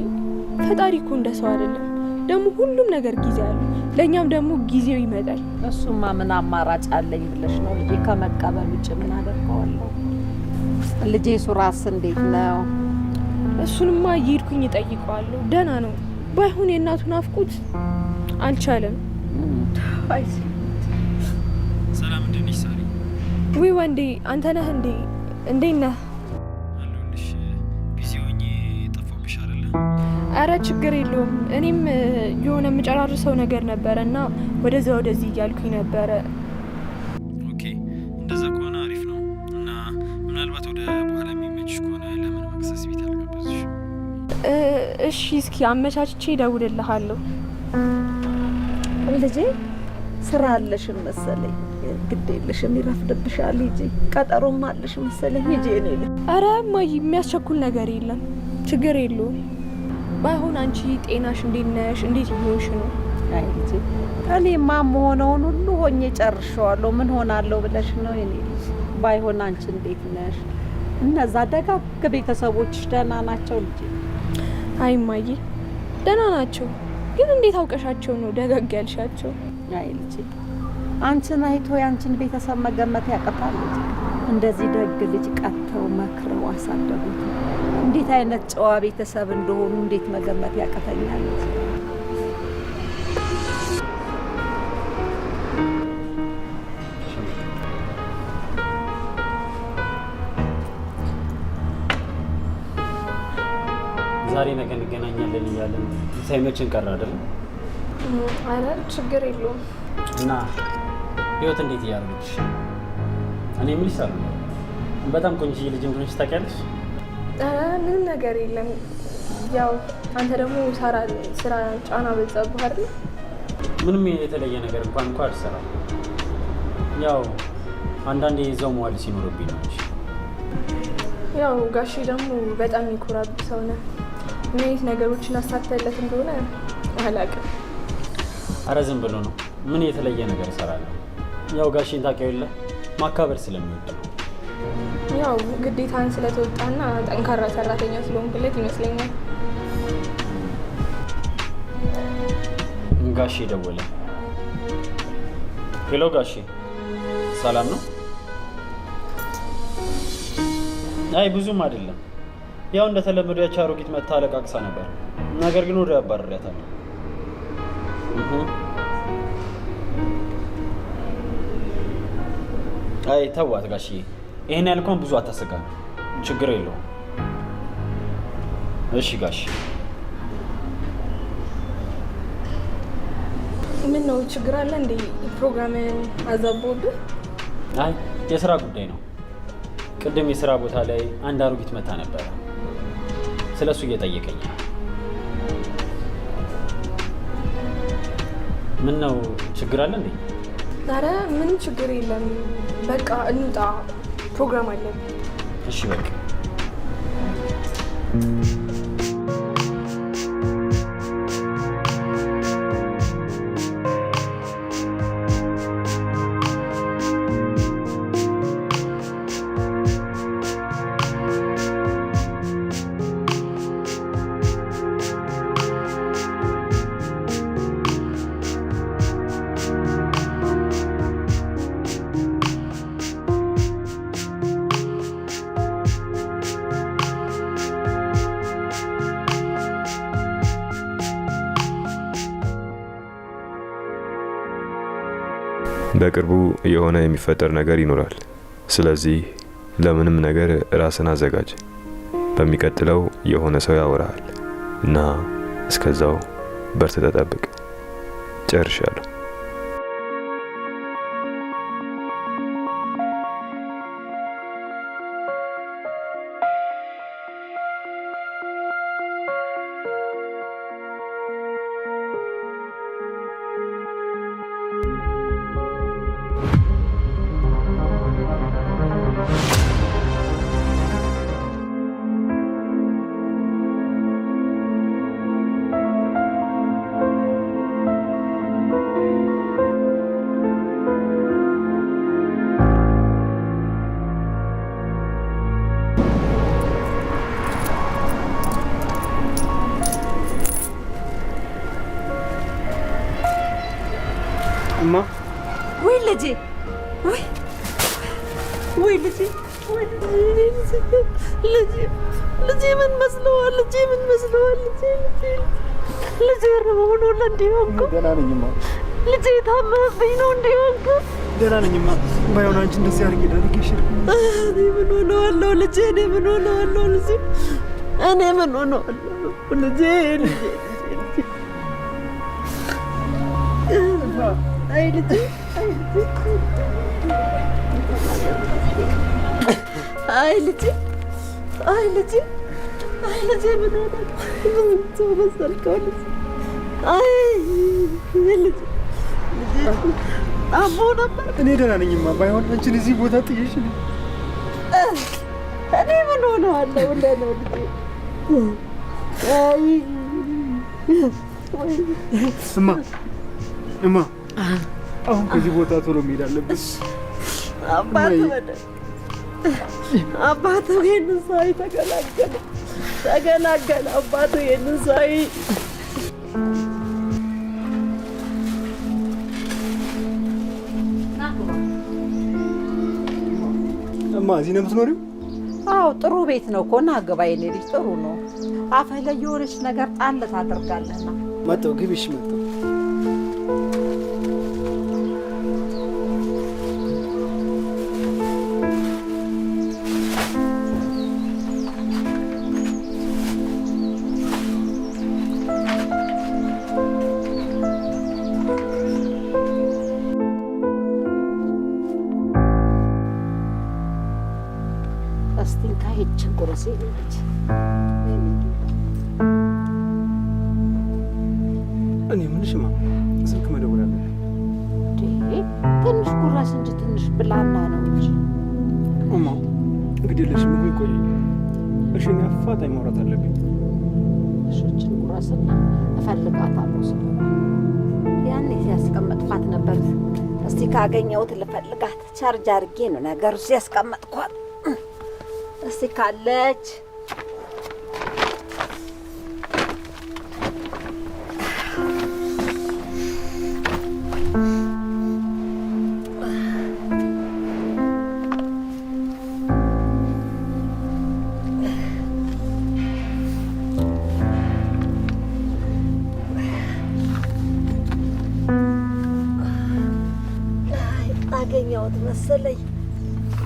ፈጣሪ እኮ እንደ ሰው አይደለም። ደግሞ ሁሉም ነገር ጊዜ አለው። ለኛም ደግሞ ጊዜው ይመጣል። እሱማ ምን አማራጭ አለኝ ብለሽ ነው ልጄ? ከመቀበል ውጭ ምን አደርገዋለሁ? ልጄ ሱራስ እንዴት ነው? እሱንማ እየሄድኩኝ እጠይቀዋለሁ። ደህና ነው። ባይሆን የእናቱን ናፍቆት አልቻለም። አይ ሰላም እንዴት ነሽ ሳሪ? ወይ ወንዴ አንተ ነህ እንዴ? እንዴት ነህ? አለሁልሽ። ቢዚ ሆኜ ጠፋብሽ አይደለ? አረ ችግር የለውም። እኔም የሆነ የምጨራርሰው ነገር ነበረ እና ወደዛ ወደዚህ እያልኩኝ ነበረ። ኦኬ እንደዛ ከሆነ አሪፍ ነው እና ምናልባት ወደ በኋላ የሚመችሽ ከሆነ ለምን መክሰስ ቤት አልጋበዝሽ? እሺ እስኪ አመቻችቼ እደውልልሃለሁ። ልጄ ስራ አለሽም መሰለኝ። ግድ የለሽም ይረፍድብሻል። ሂጂ። ቀጠሮም አለሽ መሰለኝ። ሂጂ እኔ ልጅ። አረ እማዬ የሚያስቸኩል ነገር የለም። ችግር የለውም። ባይሆን አንቺ ጤናሽ እንዴት ነሽ? እንዴት እየሆንሽ ነው? አይ ልጄ እኔማ የምሆነውን ሁሉ ሆኜ ጨርሼዋለሁ። ምን ሆናለሁ ብለሽ ነው የኔ ልጅ? ባይሆን አንቺ እንዴት ነሽ? እነዛ ደጋግ ቤተሰቦችሽ ደህና ናቸው ልጄ? አይ እማዬ ደህና ናቸው፣ ግን እንዴት አውቀሻቸው ነው ደጋግ ያልሻቸው? አይ ልጄ አንቺን አይቶ ያንቺን ቤተሰብ መገመት ያቅታል ልጄ። እንደዚህ ደግ ልጅ ቀጥተው መክረው አሳደጉት። እንዴት አይነት ጨዋ ቤተሰብ እንደሆኑ እንዴት መገመት ያቅተኛል ልጄ። ዛሬ ነገ እንገናኛለን እያለን ሳይመችን ቀረ አይደለም? አረ ችግር የለውም። እና ህይወት እንዴት እያደረገች? እኔ የምልሽ ሳሉ በጣም ቆንጆ ልጅ እንደሆነች ታውቂያለሽ? ምንም ነገር የለም። ያው አንተ ደግሞ ስራ ጫና በዛብህ አይደል? ምንም የተለየ ነገር እንኳን አልሰራም። ያው አንዳንዴ እዛው መዋል ሲኖርብኝ ነው እንጂ። ያው ጋሼ ደግሞ በጣም የሚኮራብህ ሰው ነህ። ምን አይነት ነገሮችን አሳክተለት እንደሆነ አላውቅም። አረ ዝም ብሎ ነው። ምን የተለየ ነገር እሰራለሁ? ያው ጋሼን ታውቂው የለ ማካበር ስለሚወድ ነው። ያው ግዴታን ስለተወጣና ጠንካራ ሰራተኛ ስለሆንክለት ይመስለኛል። ጋሼ ደወለ። ሄሎ ጋሼ፣ ሰላም ነው? አይ ብዙም አይደለም። ያው እንደተለመደው ያቺ አሮጊት መታ አለቃቅሳ ነበር። ነገር ግን ወደ ያባረሪያታለሁ። አይ ተዋት ጋሼ፣ ይሄን ያልከውን ብዙ አታስጋ፣ ችግር የለውም። እሺ ጋሼ። ምን ነው ችግር አለ እንዴ? ፕሮግራምን አዛቦብህ? አይ የስራ ጉዳይ ነው። ቅድም የስራ ቦታ ላይ አንድ አሮጊት መታ ነበረ። ስለሱ እየጠየቀኝ። ምን ነው ችግር አለ እንዴ? ኧረ ምንም ችግር የለም። በቃ እንውጣ፣ ፕሮግራም አለን። እሺ በቃ በቅርቡ የሆነ የሚፈጠር ነገር ይኖራል። ስለዚህ ለምንም ነገር ራስን አዘጋጅ። በሚቀጥለው የሆነ ሰው ያወራል እና እስከዛው በርትተህ ተጠብቅ። ጨርሻለሁ። እማ ወይ ልጄ፣ ወይ ልጄ፣ ልጄ ምን መስለዋል? ልጄ ምን መስለዋል? ልጄ ሆኖ እንዲሆንኩ ደህና ነኝማ። ልጄ ታመመብኝ ነው እንዲሆንኩ። ደህና ነኝማ። ባይሆን አንቺ እንደዚህ አድርጌ ዳርጌሽ እኔ ምን ሆነዋለሁ ልጄ? እኔ ምን ሆነዋለሁ ልጄ? እኔ ምን ሆነዋለሁ ልጄ? አይ ልጄ፣ አይ ልጄ፣ አይ ልጄ፣ አይ ልጄ ምን ሆነ? ምን ተመሰልከው ልጄ? አይ ልጄ፣ አሞ ነበር። እኔ ደህና ነኝማ። ባይሆን አንቺን እዚህ ቦታ ጥዬሽ እኔ ምን ሆነዋለሁ ነው ልጄ? እማ እማ አሁን ከዚህ ቦታ ቶሎ መሄድ አለብን። አባቱ ይሄንን ሳይ ተገላገለ። አባቱ ይሄንን ሳይ እማ እዚህ ነው የምትኖሪው? አዎ ጥሩ ቤት ነው እኮ ና ግባ የኔ ልጅ ጥሩ ነው። አፈ ላይ የሆነች ነገር ጣል ታደርጋለህና መጣሁ ግቢሽ መጣሁ። እኔ ምንሽማ ስልክ መደወል አለ ትንሽ ጉራስ እንጂ ትንሽ ብላና ነው እንጂ እማ እንግዲህ ለሽ ምግብ ይቆይ እሺኛ አፋጣኝ ማውራት አለብኝ። እሺችን ጉራስና እፈልጋታለሁ ስለሆነ ያኔ ሲያስቀመጥኳት ነበር። እስቲ ካገኘሁት ልፈልጋት ቻርጅ አድርጌ ነው ነገሩ ሲያስቀመጥኳት። እስቲ ካለች አገኘሁት መሰለኝ።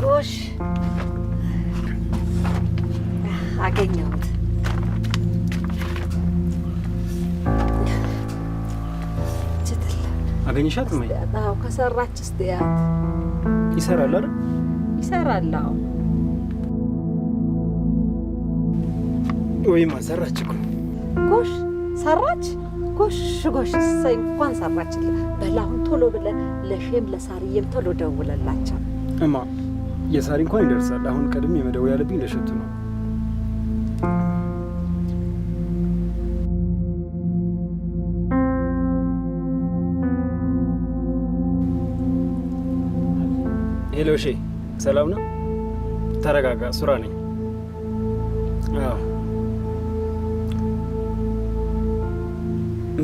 ጎሽ አገኘሁት። አገኘሻት? ማይ አዎ ከሰራች እስቲያት ይሰራል አይደል? ይሰራል። አዎ ወይማ ሰራች እኮ። ጎሽ ሰራች። ጎሽ ጎሽ እሰይ እንኳን ሰራችልህ። በላሁን ቶሎ ብለህ ለሼም ለሳርዬም ቶሎ ደውለላቸው። እማ የሳሪ እንኳን ይደርሳል። አሁን ቀድሜ መደወል ያለብኝ ለሸቱ ነው። ሄሎ ሼ ሰላም ነው? ተረጋጋ፣ ሱራ ነኝ። አዎ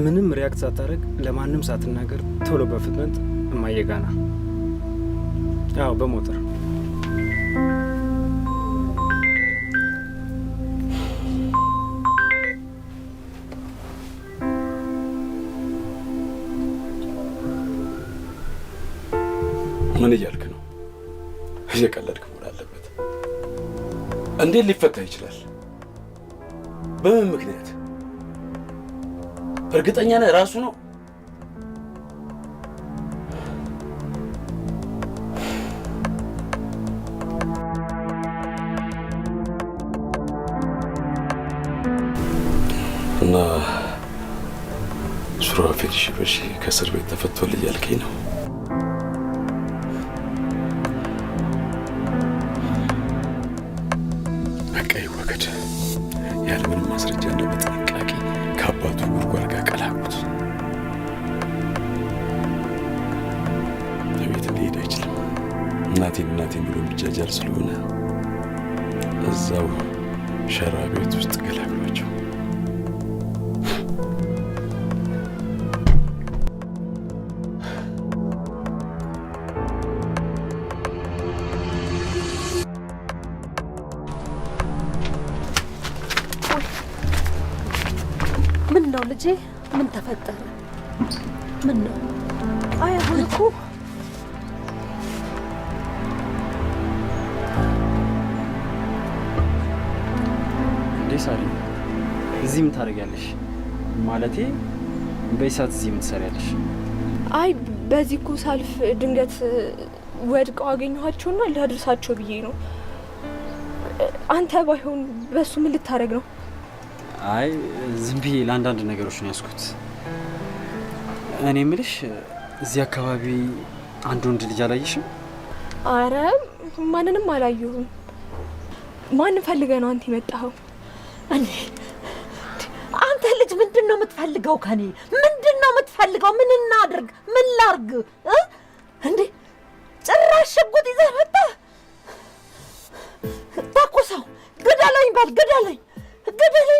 ምንም ሪያክት ሳታደርግ ለማንም ሳትናገር ቶሎ በፍጥነት እማዬ ጋ ና። አዎ በሞተር ምን እያልክ ነው? እየቀለድክ መሆን አለበት። እንዴት ሊፈታ ይችላል? በምን ምክንያት? እርግጠኛ ነህ ራሱ ነው? እና ሱራፌል ሽበሺ ከእስር ቤት ተፈቷል እያልከኝ ነው? በቃ ይወገድ። ያለምንም ማስረጃ እና በጥንቃቄ ከአባቱ ጉድጓድ ጋር ቀላቅሉት። ለቤት ሊሄድ አይችልም። እናቴን ብሎ የሚጃጃል ስለሆነ እዛው ሸራ ቤት ውስጥ ገላግሏቸው። ምን ነው ልጄ? ምን ተፈጠረ? ምን ነው? አይ አሁን እኮ እንዴ ሳሪ፣ እዚህ ምን ታደርጊያለሽ? ማለቴ በይሳት እዚህ ምን ትሰሪያለሽ? አይ በዚህ እኮ ሳልፍ ድንገት ወድቀው አገኘኋቸውና ላድርሳቸው ብዬ ነው። አንተ ባይሆን በሱ ምን ልታደርግ ነው? አይ ዝም ብዬ ለአንዳንድ ነገሮች ነው ያስኩት። እኔ የምልሽ እዚህ አካባቢ አንድ ወንድ ልጅ አላየሽም? አረ ማንንም አላየሁም። ማን ፈልገህ ነው አንተ የመጣኸው? አንተ ልጅ ምንድን ነው የምትፈልገው ከኔ? ምንድን ነው የምትፈልገው? ምን እናድርግ? ምን ላርግ? እንዴ ጭራሽ ሽጉጥ ይዘህ መጣህ? ተኩሰው ግደለኝ በል ግደለኝ።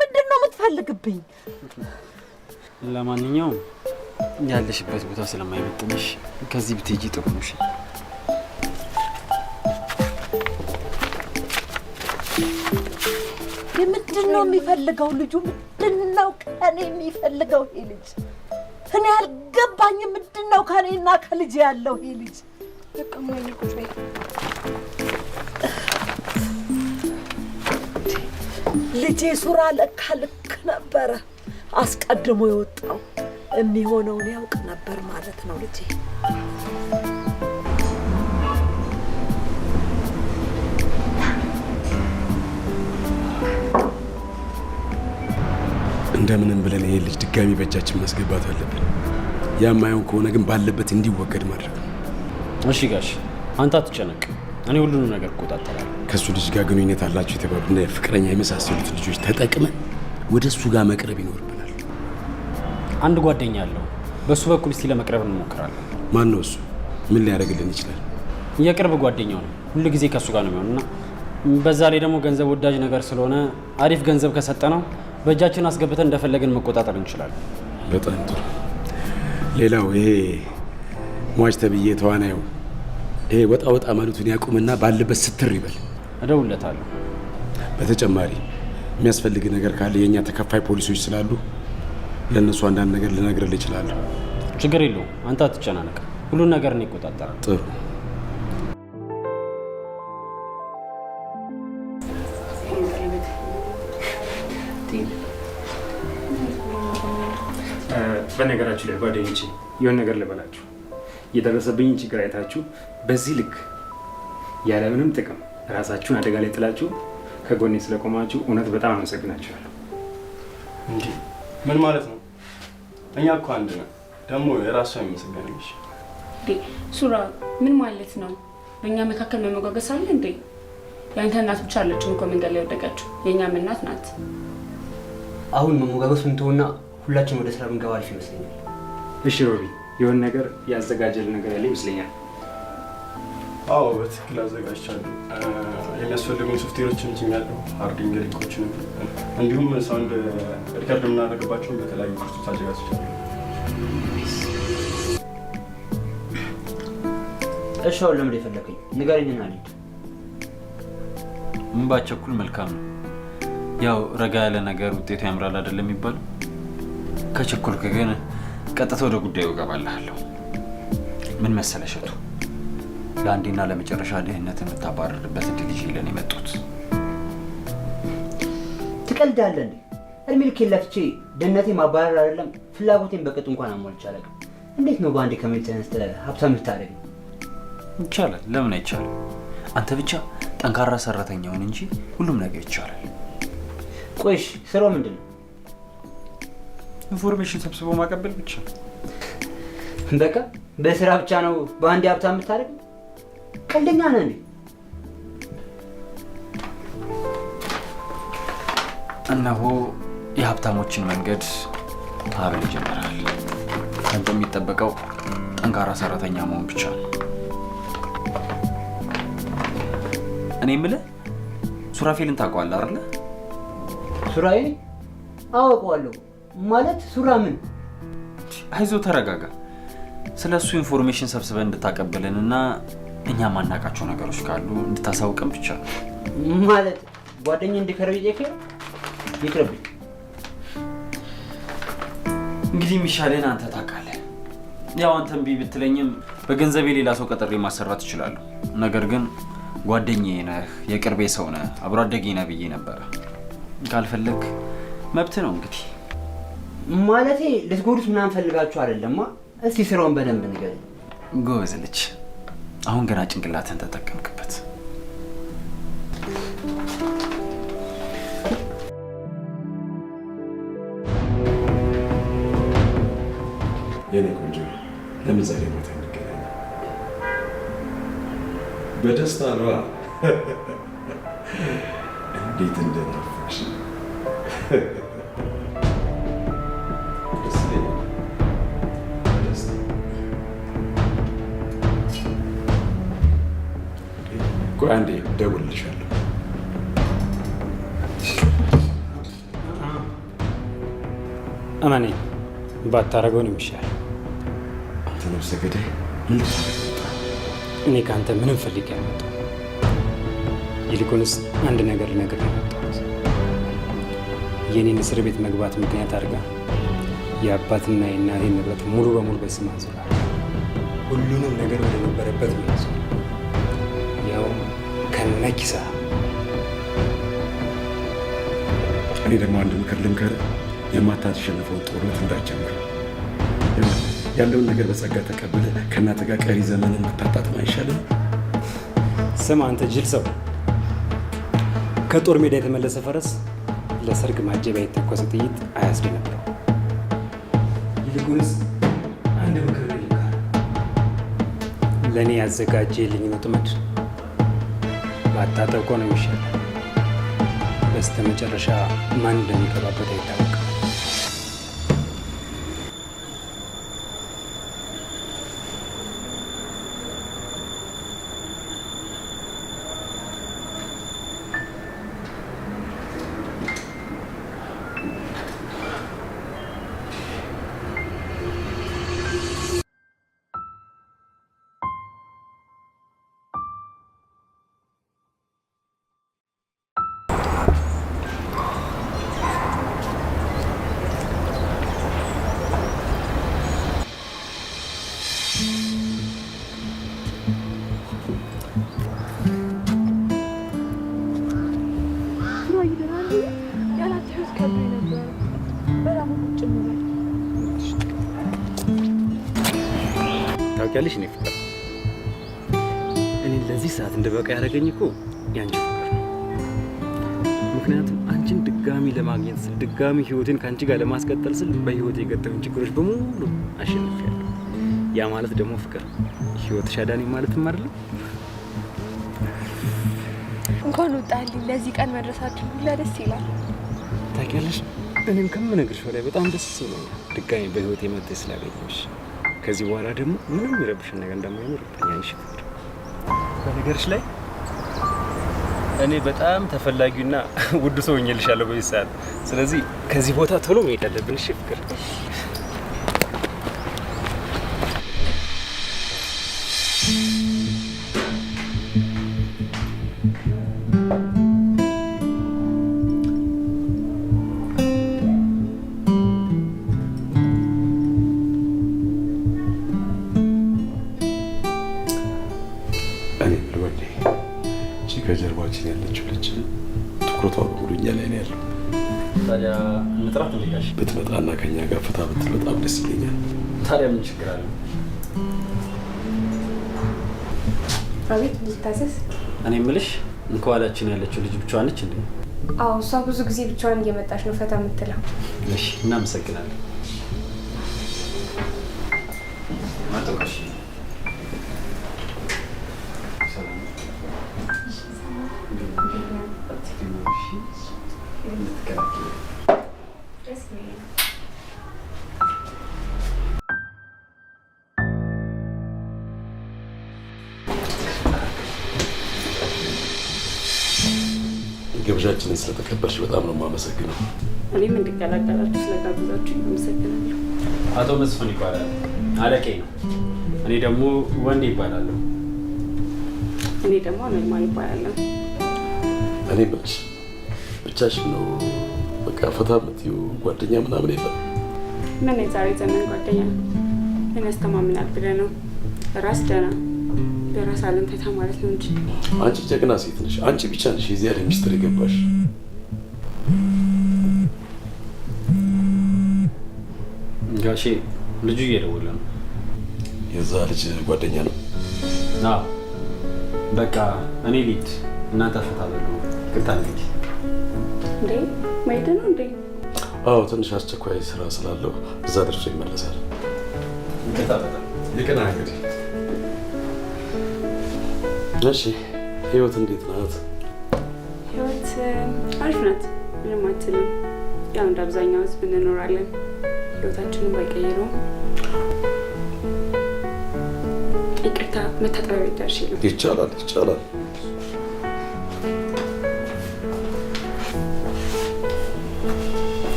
ምንድን ነው የምትፈልግብኝ? ለማንኛውም ያለሽበት ቦታ ስለማይመጥንሽ ከዚህ ብትሄጂ ጥሩ ነው። እሺ ምንድን ነው የሚፈልገው ልጁ? ምንድን ነው ከኔ የሚፈልገው ይሄ ልጅ? እኔ አልገባኝም። ምንድን ነው ከኔና ከልጅ ያለው ይሄ ልጅ? ልጄ ሱራ ለካ ልክ ነበረ። አስቀድሞ የወጣው የሚሆነውን ያውቅ ነበር ማለት ነው ልጄ። እንደምንም ብለን ይሄ ልጅ ድጋሚ በእጃችን ማስገባት አለብን። ያማየው ከሆነ ግን ባለበት እንዲወገድ ማድረግ ነው። እሺ ጋሽ አንተ አትጨነቅ፣ እኔ ሁሉንም ነገር እቆጣጠራለሁ። ከሱ ልጅ ጋር ግንኙነት አላችሁ የተባሉና ፍቅረኛ የመሳሰሉት ልጆች ተጠቅመን ወደ እሱ ጋር መቅረብ ይኖርብናል። አንድ ጓደኛ አለው፣ በሱ በኩል እስቲ ለመቅረብ እንሞክራለን። ማን ነው እሱ? ምን ሊያደርግልን ይችላል? የቅርብ ጓደኛው ነው፣ ሁሉ ጊዜ ከሱ ጋር ነው የሚሆንና በዛ ላይ ደግሞ ገንዘብ ወዳጅ ነገር ስለሆነ አሪፍ ገንዘብ ከሰጠ ነው በእጃችን አስገብተን እንደፈለግን መቆጣጠር እንችላለን። በጣም ጥሩ። ሌላው ይሄ ሟች ተብዬ ተዋናዩ ይሄ ወጣ ማለቱን ያቁምና ባለበት ስትር ይበል። እደውልለታለሁ። በተጨማሪ የሚያስፈልግ ነገር ካለ የኛ ተከፋይ ፖሊሶች ስላሉ ለነሱ አንዳንድ ነገር ልነግርልህ እችላለሁ። ችግር የለውም፣ አንተ አትጨናነቅ፣ ሁሉን ነገር እኔ እቆጣጠራለሁ። ጥሩ። በነገራችሁ ላይ ጓደኞቼ የሆነ ነገር ልበላችሁ። የደረሰብኝን ችግር አይታችሁ በዚህ ልክ ያለምንም ጥቅም ራሳችሁን አደጋ ላይ ጥላችሁ ከጎኔ ስለቆማችሁ እውነት በጣም አመሰግናችኋለሁ። እንዴ ምን ማለት ነው? እኛ እኮ አንድ ነን። ደግሞ የራሷ ይመስገንልሽ። እንዴ ሱራ ምን ማለት ነው? በእኛ መካከል መመጓገስ አለ እንዴ? ያንተ እናት ብቻ አለችው እኮ መንገድ ላይ ወደቀችው። የኛም እናት ናት። አሁን መሞጋገሱን ተውና ሁላችን ወደ ስራ ብንገባ አሪፍ ይመስለኛል። እሺ ሮቢ፣ የሆነ ነገር ያዘጋጀል ነገር ያለ ይመስለኛል። አዎ በትክክል አዘጋጅቻለሁ። የሚያስፈልጉን ሶፍትዌሮችን ጭኛለሁ፣ ሃርዲንግ ሊንኮችን እንዲሁም ሳውንድ ሪከርድ የምናደርግባቸውን በተለያዩ ኩርሶች አዘጋጅቻለሁ። እሺ አሁን ለምን የፈለከኝ ንገረኝና ልሂድ። ምን ባቸኩል መልካም ነው። ያው ረጋ ያለ ነገር ውጤቱ ያምራል አይደለም የሚባለው። ከቸኩልክ ግን ቀጥታ ወደ ጉዳዩ እገባልሃለሁ። ምን መሰለህ እሸቱ፣ ለአንዴና ለመጨረሻ ድህነትን የምታባረርበት እድል ይዤ ለን የመጡት። ትቀልዳለህ እንዴ? እድሜ ልኬን ለፍቼ ድህነቴ ማባረር አይደለም ፍላጎቴን በቅጡ እንኳን አሟልቼ አላውቅም። እንዴት ነው በአንዴ ከመሬት ተነስተህ ሀብታም ልታደርግ? ይቻላል፣ ለምን አይቻልም? አንተ ብቻ ጠንካራ ሰራተኛ ሁን እንጂ ሁሉም ነገር ይቻላል። ቆይሽ ስራው ምንድን ነው? ኢንፎርሜሽን ሰብስቦ ማቀበል ብቻ። በቃ በስራ ብቻ ነው በአንዴ ሀብታም የምታደርግ? ቀልደኛ ነህ እንዴ? እነሆ የሀብታሞችን መንገድ ሀብል ይጀምራል። አንተ የሚጠበቀው ጠንካራ ሰራተኛ መሆን ብቻ ነው። እኔ የምልህ ሱራፌልን ታውቀዋለህ አይደለ? ሱራዬ? አውቀዋለሁ። ማለት ሱራ ምን? አይዞህ ተረጋጋ። ስለ እሱ ኢንፎርሜሽን ሰብስበን እንድታቀብልን እና እኛ ማናውቃቸው ነገሮች ካሉ እንድታሳውቀን ብቻ ነው። ማለት ጓደኛዬ እንዲከረብ ይጠይቀኝ? ይቅርብኝ። እንግዲህ የሚሻለን አንተ ታውቃለህ። ያው አንተ እምቢ ብትለኝም በገንዘቤ ሌላ ሰው ቀጥሬ ማሰራት እችላለሁ። ነገር ግን ጓደኛዬ ነህ፣ የቅርቤ ሰው ነህ፣ አብሮ አደጌ ነህ ብዬ ነበረ። ካልፈለግ መብት ነው እንግዲህ። ማለቴ ልትጎዱት ምናምን ፈልጋችሁ አይደለማ። እስቲ ስራውን በደንብ ንገረኝ። ጎበዝ ልጅ፣ አሁን ገና ጭንቅላትን ተጠቀምክበት። የኔ ቆንጆ ለምን ዛሬ ማታ እንገናኝ? በደስታ ነዋ። እንዴት እንደናፈቅሽ ደስ ይለኛል። ቆይ አንዴ እደውልልሻለሁ። እመኔ ባታረገው ነው የሚሻለው። አንተ ነፍሰ ገዳይ ምንድን ነው? እኔ ከአንተ ምንም ፈልጌ አልመጣሁም። ይልቁንስ አንድ ነገር ልነግርህ ነው የመጣሁት። የኔን እስር ቤት መግባት ምክንያት አድርጋ የአባትና የእናቴን ንብረት ሙሉ በሙሉ በስም አዙራ ሁሉንም ነገር ወደ ነበረበት መልሶ ያው ከነኪሳ። እኔ ደግሞ አንድ ምክር ልምከርህ፣ የማታሸንፈውን ጦርነት እንዳትጀምር። ያለውን ነገር በጸጋ ተቀብለ ከእናተ ጋር ቀሪ ዘመንን መታጣጥም አይሻልም? ስም አንተ ጅል ሰው፣ ከጦር ሜዳ የተመለሰ ፈረስ ለሰርግ ማጀቢያ የተኮሰ ጥይት አያስደነብረው። ይልቁንስ አንድ ምክር ልምከርህ፣ ለእኔ ያዘጋጀልኝ ወጥመድ ባታጠብቀው ነው የሚሻለው። በስተ መጨረሻ ማን እንደሚገባበት አይታወቅም። ታውቂያለሽ እኔ ፍቅር፣ እኔ ለዚህ ሰዓት እንደበቃ ያደረገኝ እኮ ያንቺ ፍቅር ነው። ምክንያቱም አንቺን ድጋሚ ለማግኘት ስል፣ ድጋሚ ህይወቴን ከአንቺ ጋር ለማስቀጠል ስል በህይወቴ የገጠሙኝ ችግሮች በሙሉ አሸንፊያለሁ። ያ ማለት ደግሞ ፍቅር ህይወትሽ አዳነኝ ማለትም አይደለም። እንኳን ወጣልኝ። ለዚህ ቀን መድረሳችን ሁላ ደስ ይላል። ታውቂያለሽ እኔም ከምነግርሽ በላይ በጣም ደስ ይለኛል ድጋሚ በህይወቴ መጥተሽ ስላገኘሁሽ። ከዚህ በኋላ ደግሞ ምንም የሚረብሽን ነገር እንደማይኖር ያንሽ ፍቅር። በነገርሽ ላይ እኔ በጣም ተፈላጊውና ውድ ሰው ሆኜልሻለሁ በዚህ ሰዓት። ስለዚህ ከዚህ ቦታ ቶሎ መሄድ አለብን። እሺ ፍቅር? ከጀርባችን ያለችው ልጅ ትኩረቷ በሙሉ እኛ ላይ ነው ያለው። ታዲያ እንጥራት እንዴጋሽ ብትመጣና ከኛ ጋር ፈታ ብትል በጣም ደስ ይለኛል። ታዲያ ምን ችግር አለ? አቤት ልታዘዝ? እኔ የምልሽ እንከዋላችን ያለችው ልጅ ብቻዋን ነች እንዴ? አዎ፣ እሷ ብዙ ጊዜ ብቻዋን እየመጣች ነው ፈታ የምትለው። እሺ፣ እናመሰግናለን። ማጥቆሽ ግብዣችንን ስለተቀበልሽ በጣም ነው የማመሰግነው። እኔም እንድቀላቀላችሁ ስለጋበዛችሁ አመሰግናለሁ። አቶ መስፍን ይባላል፣ አለቄ ነው። እኔ ደግሞ ወንዴ ይባላለሁ። እኔ ደግሞ ኖርማል ይባላለሁ። እኔ ብቻ ብቻሽን ነው በቃ ፈታ የምትይው? ጓደኛ ምናምን የለም? ምን የዛሬ ዘመን ጓደኛ ምን ያስተማምናል ብለህ ነው? ራስ ደህና በራስ አለንተታ ማለት ነው እንጂ። አንቺ ጀግና ሴት ነሽ። አንቺ ብቻ ነሽ የዚህ ያለ ሚስጥር የገባሽ። ጋሼ ልጁ እየደወለ ነው። የዛ ልጅ ጓደኛ ነው? አዎ። በቃ እኔ ልሂድ፣ እናንተ ፈታ በሉ። ይቅርታ እንግዲህ። እንዴ መሄድ ነው እንዴ? አዎ፣ ትንሽ አስቸኳይ ስራ ስላለው እዛ ደርሶ ይመለሳል። ይቅርታ በጣም ይቅና እንግዲህ። እሺ፣ ህይወት እንዴት ናት? ህይወት አሪፍ ናት፣ ምንም አትልም። ያው እንደ አብዛኛው ህዝብ እንኖራለን። ህይወታችንን ባይቀይረውም። ይቅርታ መታጠቢያ ቤት ደርሼ ነው። ይቻላል ይቻላል።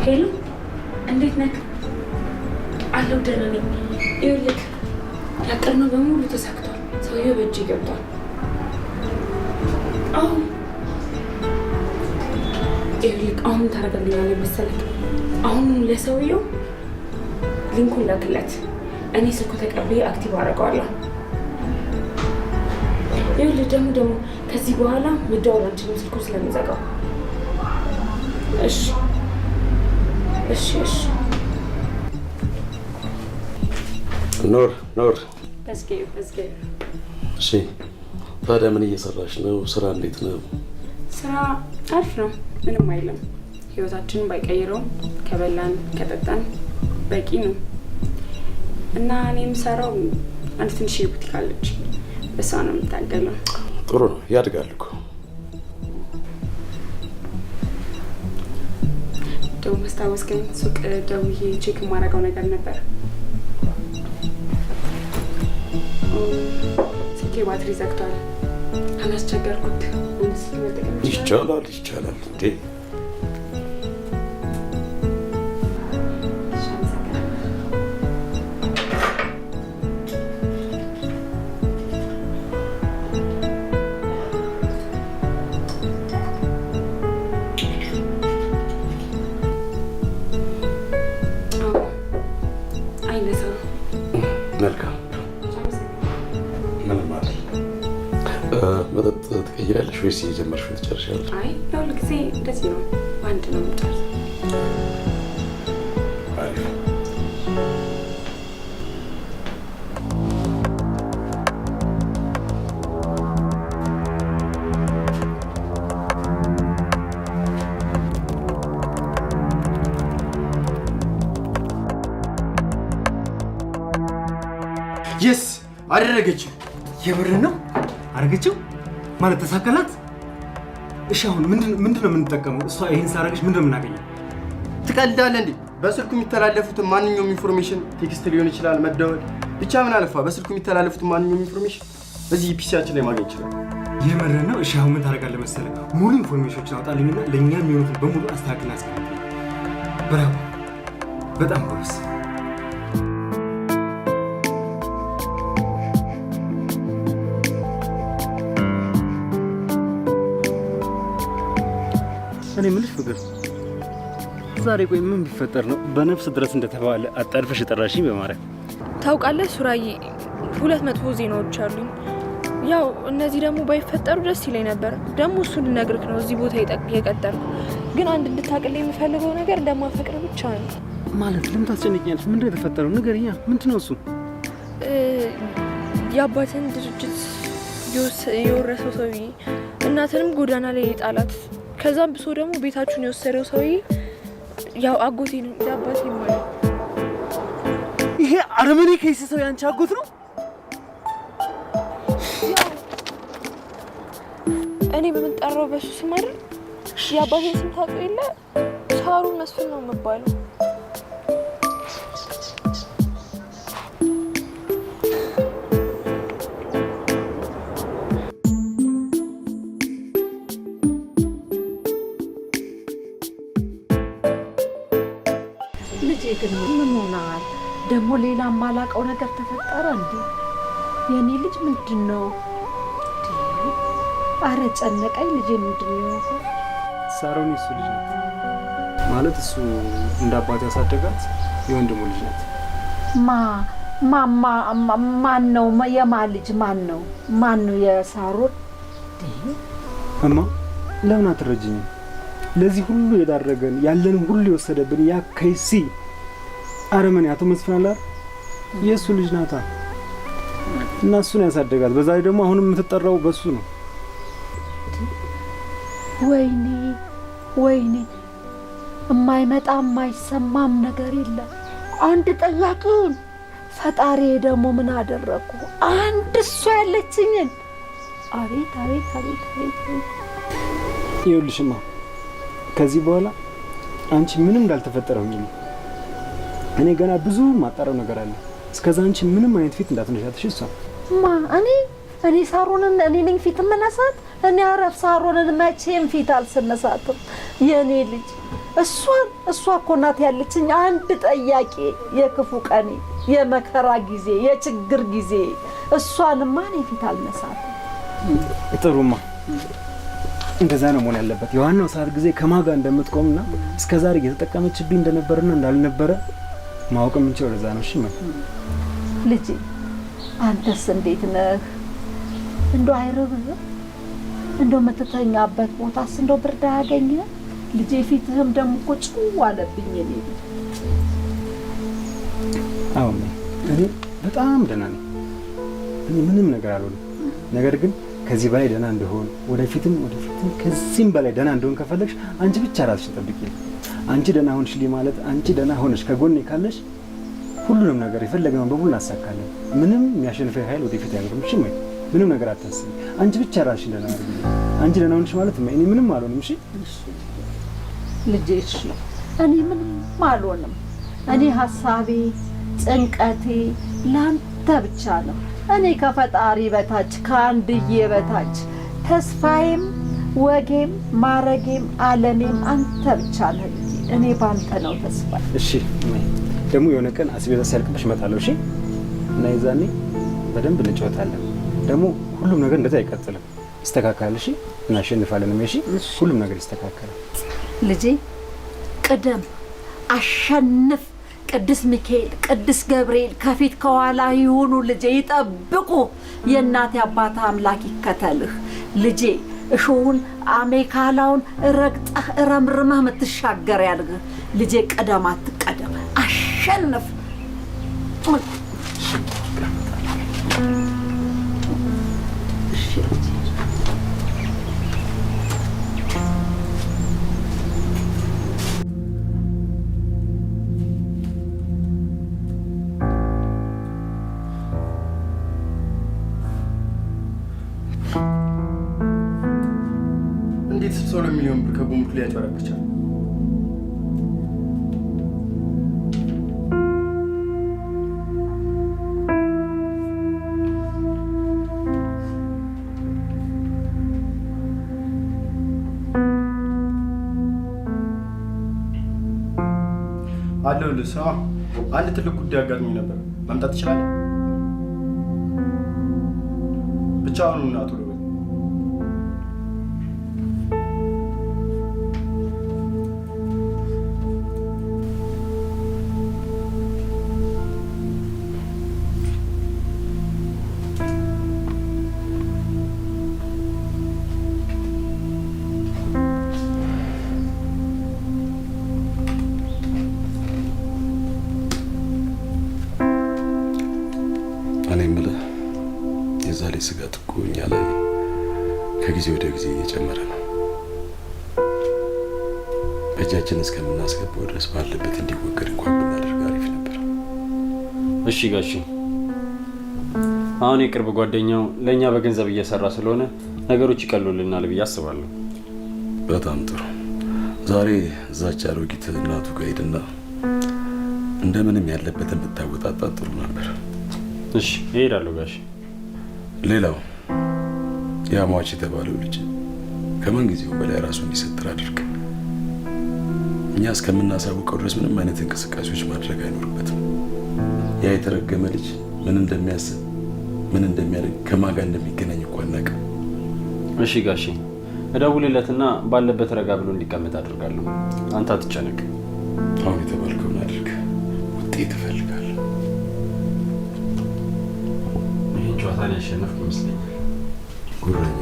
ሄሎ፣ እንዴት ነህ? አለሁ ደህና ነኝ። ይኸውልህ ያቀድነው በሙሉ ተሳክቷል። ሰውየው በእጅ ገብቷል። አዎ ይኸውልህ አሁን ታደርግልኛለህ መሰለህ? አሁን ለሰውየው ሊንኩን ላክለት። እኔ ስልኩ ተቀብዬ አክቲቭ አደርገዋለሁ። ይኸውልህ ደግሞ ከዚህ በኋላ መደወል አንችልም፣ ስልኩ ስለሚዘጋው። እሺ እሺ እሺ። ኖር በዝጌ። እሺ፣ ታዲያ ምን እየሰራሽ ነው? ስራ እንዴት ነው? ስራ አሪፍ ነው፣ ምንም አይልም። ህይወታችንን ባይቀይረውም ከበላን ከጠጣን በቂ ነው። እና እኔ የምሰራው አንድ ትንሽ ቡቲክ አለች፣ በሷ ነው የምታገለው። ጥሩ ነው፣ ያድጋል እኮ። ደግሞ መስታወስከኝ ሱቅ ደውዬ ቼክ የማደርገው ነገር ነበር። ስልኬ ባትሪ ዘግቷል። አላስቸገርኩት? ይቻላል እንዴ? መጠጥ ትቀይራለሽ ወይስ የጀመርሽውን ትጨርሻለሽ? አይ ሁል ጊዜ እንደዚህ ነው፣ በአንድ ነው የምጨርሰው። የስ አደረገችው። የምርን ነው አረገችው ማለት ተሳካላት። እሺ አሁን ምንድን ነው የምንጠቀመው? እሷ ይሄን ሳረገች ምንድን ነው የምናገኘው? ትቀልዳለህ እንዴ? በስልኩ የሚተላለፉትን ማንኛውም ኢንፎርሜሽን ቴክስት ሊሆን ይችላል፣ መደወል ብቻ ምን አለፋ፣ በስልኩ የሚተላለፉትን ማንኛውም ኢንፎርሜሽን እዚህ ፒሲያችን ላይ ማግኘት ይችላል። የምርን ነው። እሺ አሁን ምን ታደርጋለህ መሰለህ? ሙሉ ኢንፎርሜሽኖችን አውጣልኝና ለእኛ የሚሆኑትን በሙሉ አስተካክልና አስቀምጥ። ብራቮ፣ በጣም ጎበዝ። እኔ የምልሽ ፍቅር፣ ዛሬ ቆይ ምን ቢፈጠር ነው በነፍስ ድረስ እንደተባለ አጣድፈሽ የጠራሽኝ? በማርያም ታውቃለህ ሱራዬ፣ 2 መጥፎ ዜናዎች አሉኝ። ያው እነዚህ ደግሞ ባይፈጠሩ ደስ ይለኝ ነበር። ደግሞ እሱን ልነግርህ ነው እዚህ ቦታ የቀጠርኩ። ግን አንድ እንድታቅልኝ የምፈልገው ነገር እንደማፈቅር ብቻ ነው። ማለት ለምን ታስጨንቂኛለሽ? ምንድን ነው የተፈጠረው? ንገሪኛ። ምንድን ነው እሱ? የአባትን ድርጅት የወረሰው ሰውዬ እናትንም ጎዳና ላይ የጣላት፣ ከዛም ብሶ ደግሞ ቤታችሁን የወሰደው ሰውዬ ያው አጎቴ ነው፣ የአባቴ ማለት። ይሄ አረመኔ ከይስ ሰው ያንቺ አጎት ነው? እኔ በምንጠራው በሱ ስም አይደል? የአባቴን ስም ታውቀው የለ? ሳሩን መስፍን ነው የምባለው። ልጄ ግን ምን ሆናል ደግሞ? ሌላ የማላውቀው ነገር ተፈጠረ እንዴ? የኔ ልጅ ምንድን ነው? አረ ጨነቀኝ ልጄ። ምንድን ነው? ሳሮን እሱ ልጅ ናት ማለት እሱ እንደ አባት ያሳደጋት የወንድሙ ልጅ ናት። ማን ነው? የማን ልጅ ማን ነው? ማን ነው የሳሮን? እማ ለምን አትረጅኝም? ለዚህ ሁሉ የዳረገን ያለንም ሁሉ የወሰደብን ያ ከይሲ አረመኔ አቶ መስፍን አለ የእሱ ልጅ ናታ እና እሱን ያሳደጋት። በዛ ላይ ደግሞ አሁንም የምትጠራው በሱ ነው። ወይኔ የማይመጣ የማይሰማም ነገር የለም። አንድ ጠያቂውን ፈጣሪ ደግሞ ምን አደረኩ? አንድ እሷ ያለችኝን። አቤት አቤት አቤት አቤት። ይኸውልሽማ ከዚህ በኋላ አንቺ ምንም እንዳልተፈጠረ ሁኚ። እኔ ገና ብዙ ማጣራው ነገር አለ። እስከዛ አንቺ ምንም አይነት ፊት እንዳትነሻትሽ። እሷ እኔ ሳሮንን እኔ ነኝ ፊት የምነሳት? እኔ አረብ ሳሮንን መቼም ፊት አልሰነሳትም። የኔ ልጅ እሷ እኮ ናት ያለችኝ አንድ ጠያቂ፣ የክፉ ቀኔ፣ የመከራ ጊዜ፣ የችግር ጊዜ። እሷንማ እኔ ፊት አልነሳትም። ጥሩማ፣ እንደዛ ነው መሆን ያለበት። የዋናው ሰዓት ጊዜ ከማጋ እንደምትቆምና እስከዛሬ እየተጠቀመችብኝ እንደነበርና እንዳልነበረ ማወቅ የምንችለው ለዛ ነው። እሺ ልጄ፣ አንተስ እንዴት ነህ? እንደው አይርብህም? እንደው የምትተኛበት ቦታስ እንደው ብርድ አያገኝህም? ልጄ፣ ፊትህም ደግሞ እኮ ጭው አለብኝ። እኔ አሁን እኔ በጣም ደህና ነኝ። እኔ ምንም ነገር አልሆንም። ነገር ግን ከዚህ በላይ ደህና እንደሆን ወደፊትም ከዚህም በላይ ደህና እንደሆን ከፈለግሽ አንቺ ብቻ ራስሽን ጠብቂ። አንቺ ደህና ሆንሽልኝ ማለት አንቺ ደህና ሆነሽ ከጎኔ ካለሽ ሁሉንም ነገር የፈለግነውን በሙሉ እናሳካለን። ምንም የሚያሸንፈ ኃይል ወደፊት አይኖርም። እሺ ምንም ነገር አታስቢ። አንቺ ብቻ ራስሽን ደህና አድርጊ። አንቺ ደህና ሆንሽ ማለት እኔ ምንም አልሆንም። እሺ ልጄ፣ እሺ እኔ ምንም አልሆንም። እኔ ሀሳቤ ጭንቀቴ ላንተ ብቻ ነው። እኔ ከፈጣሪ በታች ከአንድዬ በታች ተስፋዬም ወጌም ማረጌም ዓለሜም አንተ ብቻ ነህ ልጄ። እኔ ባንተ ነው ተስፋ። እሺ ደግሞ የሆነ ቀን አስቤዛ ሲያልቅብሽ እመጣለሁ። እሺ እና የዛኔ በደንብ እንጫወታለን። ደግሞ ሁሉም ነገር እንደዛ አይቀጥልም፣ ይስተካከላል። እሺ እናሸንፋለን። እሺ ሁሉም ነገር ይስተካከላል። ልጄ ቅደም፣ አሸንፍ። ቅዱስ ሚካኤል፣ ቅዱስ ገብርኤል ከፊት ከኋላ ይሁኑ ልጄ፣ ይጠብቁ። የእናቴ አባት አምላክ ይከተልህ ልጄ። እሾውን አሜካላውን ረግጠህ ረምርመህ የምትሻገር ያድርግህ ልጄ። ቅደም፣ አትቀደም፣ አሸንፍ። እንዴት 60 ሚሊዮን ብር ከጉምሩክ ላይ ያጭበረብር ቻለ? አለሁልህ። ስማ፣ አንድ ትልቅ ጉዳይ አጋጥሞኝ ነበር። መምጣት ትችላለህ? ብቻ አሁኑና ቶሎ በል። እኔ የምልህ የዛ ላይ ስጋት እኮ እኛ ላይ ከጊዜ ወደ ጊዜ እየጨመረ ነው። በእጃችን እስከምናስገባው ድረስ ባለበት እንዲወገድ እንኳን ብናደርግ አሪፍ ነበር። እሺ ጋሺ፣ አሁን የቅርብ ጓደኛው ለእኛ በገንዘብ እየሰራ ስለሆነ ነገሮች ይቀሉልናል ብዬ አስባለሁ። በጣም ጥሩ። ዛሬ እዛች አሮጊት እናቱ ጋር ሄድና እንደምንም ያለበትን ብታወጣጣ ጥሩ ነበር። እሺ እሄዳለሁ ጋሽ። ሌላው ያ ሟች የተባለው ልጅ ከምን ጊዜው በላይ ራሱ እንዲሰጥር አድርግ። እኛ እስከምናሳውቀው ድረስ ምንም አይነት እንቅስቃሴዎች ማድረግ አይኖርበትም። ያ የተረገመ ልጅ ምን እንደሚያስብ ምን እንደሚያደርግ ከማን ጋር እንደሚገናኝ እኮ አናውቅም። እሺ ጋሽ፣ እደውልለትና ባለበት ረጋ ብሎ እንዲቀመጥ አድርጋለሁ። አንተ አትጨነቅ። አሁን የተባልከውን አድርግ። ውጤት እፈልጋለሁ። ይህን ጨዋታ ላይ ያሸነፍኩ ይመስለኛል። ጉረኛ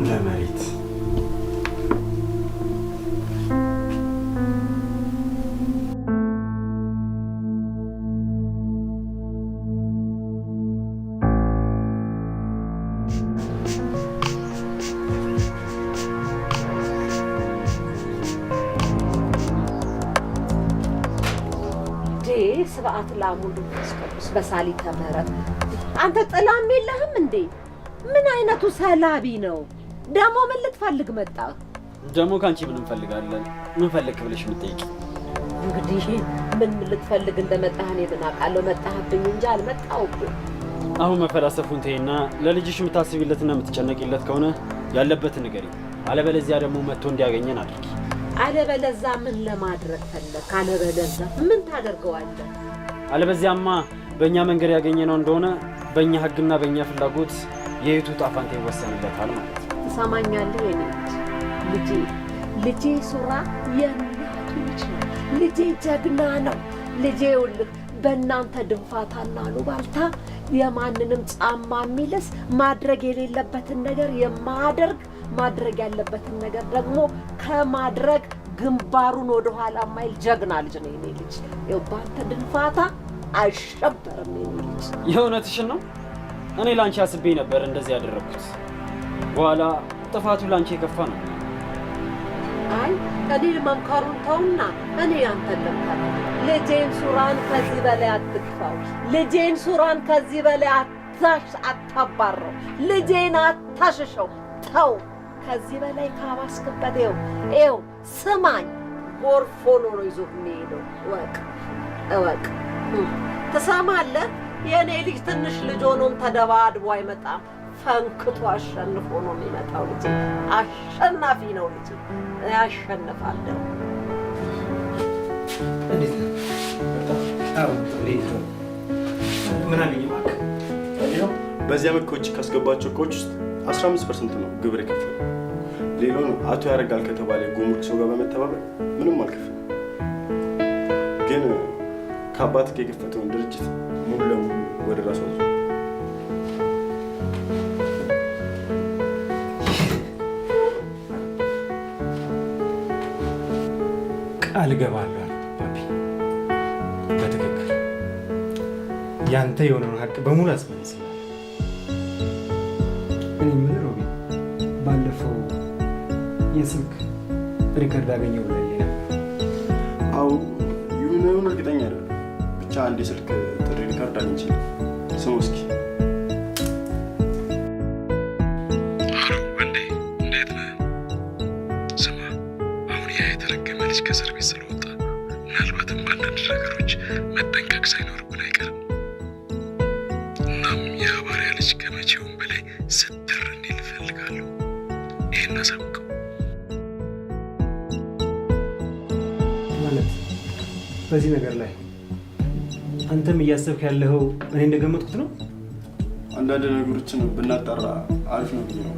ለመሬት ስብዓት ላሙሉ ቅዱስ በሳሊ ተመረጥ። አንተ ጥላም የለህም እንዴ? ምን አይነቱ ሰላቢ ነው ደግሞ? ምን ልትፈልግ መጣህ? ደግሞ ካንቺ ምን እንፈልጋለን? ምን ፈልግ ብለሽ የምትጠይቂ? እንግዲህ ምን ልትፈልግ እንደመጣህ እኔ ምን አውቃለሁ? መጣህብኝ እንጂ አልመጣሁብኝ። አሁን መፈላሰፉን ተይና ለልጅሽ የምታስቢለትና የምትጨነቂለት ከሆነ ያለበትን ንገሪኝ። አለበለዚያ ደግሞ መጥቶ እንዲያገኘን አድርጊ። አለበለዛ ምን ለማድረግ ፈለግ? አለበለዛ ምን ታደርገዋለህ? አለበዚያማ በእኛ መንገድ ያገኘነው እንደሆነ በእኛ ህግና በእኛ ፍላጎት የህይወቱ ዕጣ ፈንታ ይወሰንለታል ማለት ነው። ትሰማኛለህ? የኔ ልጄ ሱራ የእናቱ ልጅ ነው። ልጄ ጀግና ነው። ልጄ ይኸውልህ በእናንተ ድንፋታና ሉባልታ የማንንም ጫማ የሚልስ ማድረግ የሌለበትን ነገር የማያደርግ ማድረግ ያለበትን ነገር ደግሞ ከማድረግ ግንባሩን ወደኋላ ማይል ጀግና ልጅ ነው የኔ ልጅ። ይኸው በአንተ ድንፋታ አይሸበርም የኔ ልጅ። የእውነትሽን ነው? እኔ ላንቺ አስቤ ነበር እንደዚህ ያደረኩት። በኋላ ጥፋቱ ላንቺ የከፋ ነው። አይ እኔ መምከሩን ተውና እኔ አንተን ልምከር። ልጄን ሱራን ከዚህ በላይ አትግፋው። ልጄን ሱራን ከዚህ በላይ አታባረው። ልጄን አታሽሸው። ተው ከዚህ በላይ ካባስክበት ይኸው ስማኝ፣ ጎርፍ ሆኖ ነው ይዞ የሚሄደው። እወቅ። ትሰማለህ? የእኔ ልጅ ትንሽ ልጅ ሆኖም ተደባድቦ አይመጣም። ፈንክቶ አሸንፎ ነው የሚመጣው። ልጅ አሸናፊ ነው። ልጅ ያሸንፋለሁ። እንዴት ነው? ምን አገኘህ? ይኸው በዚህ ዓመት ከውጭ ካስገባቸው እቃዎች ውስጥ 15% ነው ግብር የከፈለው። ሌላውን አቶ ያደርጋል ከተባለ ጉምሩክ ሰው ጋር በመተባበር ምንም አልከፈለም። ግን ከአባትህ የከፈተውን ድርጅት ሙሉ ለሙሉ ወደ ራሱ አዞ ቃል እገባለሁ ባቢ፣ በትክክል ያንተ የሆነውን ሀቅ በሙሉ አስመልስልሃለሁ። እኔ ምን ሮቢ፣ ባለፈው የስልክ ሪከርድ አገኘው ብለህ ነበር? አዎ ይሁን እርግጠኛ አይደለም። ብቻ አንድ የስልክ ጥሪ ሪከርድ አግኝቼ ስሙ እስኪ። ከእስር ቤት ስለወጣ ምናልባትም በአንዳንድ ነገሮች መጠንቀቅ ሳይኖርብን አይቀርም። እናም የአባሪያ ልጅ ከመቼውም በላይ ስትር እንዲል እፈልጋለሁ። ይህን አሳውቀው። ማለት በዚህ ነገር ላይ አንተም እያሰብክ ያለኸው እኔ እንደገመጥኩት ነው? አንዳንድ ነገሮችን ብናጣራ አሪፍ ነው ብዬ ነው።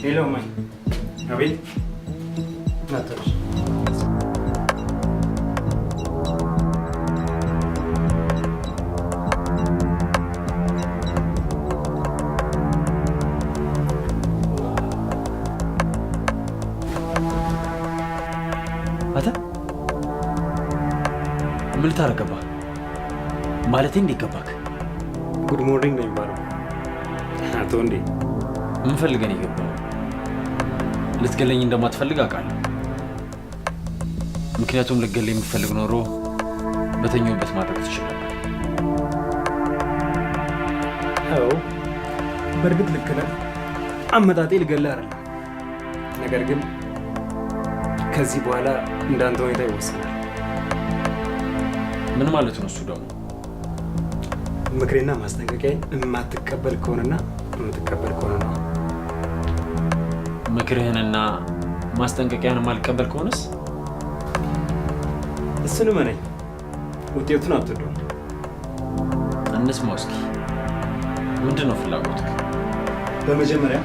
ሄሎ ማይ። አቤት። ናተሽ አታ ምን ታረገባ? ማለቴ እንዴት ገባክ? ጉድ ሞርኒንግ ነው የሚባለው። አቶ እንዴ ምን ፈልገን ይገባው? ልትገለኝ እንደማትፈልግ አውቃለሁ። ምክንያቱም ልትገለኝ የምትፈልግ ኖሮ በተኛውበት ማድረግ ትችላለህ። አዎ በእርግጥ ልክ ነህ። አመጣጤ ልገልህ አይደለም። ነገር ግን ከዚህ በኋላ እንዳንተ ሁኔታ ይወሰናል። ምን ማለት ነው እሱ ደግሞ? ምክሬና ማስጠንቀቂያ የማትቀበል ከሆነና የምትቀበል ከሆነ ነው። ምክርህንና ማስጠንቀቂያን ማልቀበል ከሆነስ? እሱንም እኔ ውጤቱን አትወደውም። እንስማው እስኪ። ምንድን ነው ፍላጎት? በመጀመሪያ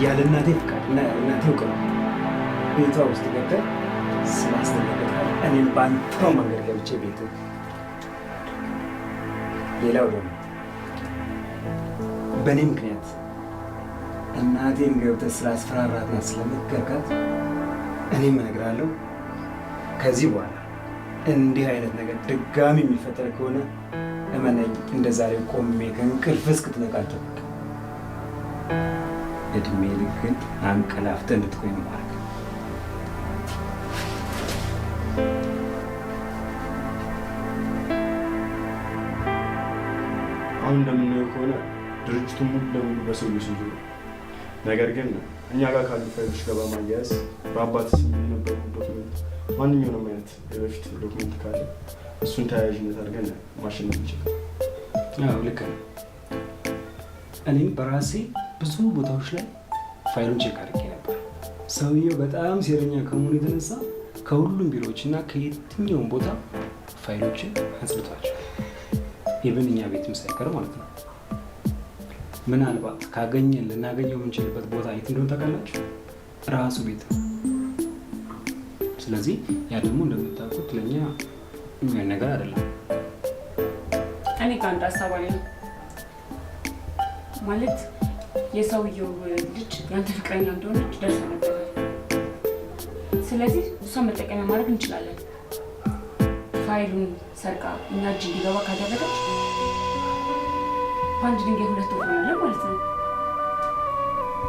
ያለ እናቴ ፍቃድ እና ያለ እናቴ እውቅና ቤቷ ውስጥ ገብተህ ስላስጠነቀቅህ እኔም በአንተው መንገድ ገብቼ ቤትህ። ሌላው ደግሞ በእኔ ምክንያት እናቴን ገብተህ ስላስፈራራትና ስለመከርካት እኔም እነግርሃለሁ፣ ከዚህ በኋላ እንዲህ አይነት ነገር ድጋሚ የሚፈጠር ከሆነ እመነኝ፣ እንደ ዛሬው ቆሜ ከእንቅልፍ እስክትነቃ አልጠብቅም። እድሜ ልክህን አንቀላፍተህ እንድትቆይ ነው ማድረግ። አሁን እንደምናየው ከሆነ ድርጅቱ ሙሉ ለሙሉ በሰውዬው ስም ነው። ነገር ግን እኛ ጋር ካሉ ፋይሎች ጋር በማያያዝ በአባት ስም የነበሩ ዶክመንት ማንኛውንም አይነት የበፊት ዶክመንት ካለ እሱን ተያያዥነት አድርገን ማሸነፍ እንችላለን። አዎ ልክ ነው። እኔም በራሴ ብዙ ቦታዎች ላይ ፋይሉን ቼክ አድርጌ ነበር። ሰውየው በጣም ሴረኛ ከመሆኑ የተነሳ ከሁሉም ቢሮዎች እና ከየትኛውም ቦታ ፋይሎችን አጽድቷቸው ኢቨን እኛ ቤትም ሳይቀር ማለት ነው። ምናልባት ካገኘን ልናገኘው የምንችልበት ቦታ የት እንደሆነ ታውቃላችሁ? ራሱ ቤት ነው። ስለዚህ ያ ደግሞ እንደምታውቁት ለእኛ የሚሆን ነገር አይደለም። እኔ ከአንድ ሀሳብ አለ ማለት የሰውየው ልጅ ያንተ ፍቅረኛ እንደሆነች ደርሰንበታል። ስለዚህ እሷን መጠቀሚያ ማድረግ እንችላለን። ፋይሉን ሰርቃ እና እጅ እንዲገባ ካደረገች በአንድ ድንጋይ ሁለት ወፍ እንሆናለን ማለት ነው።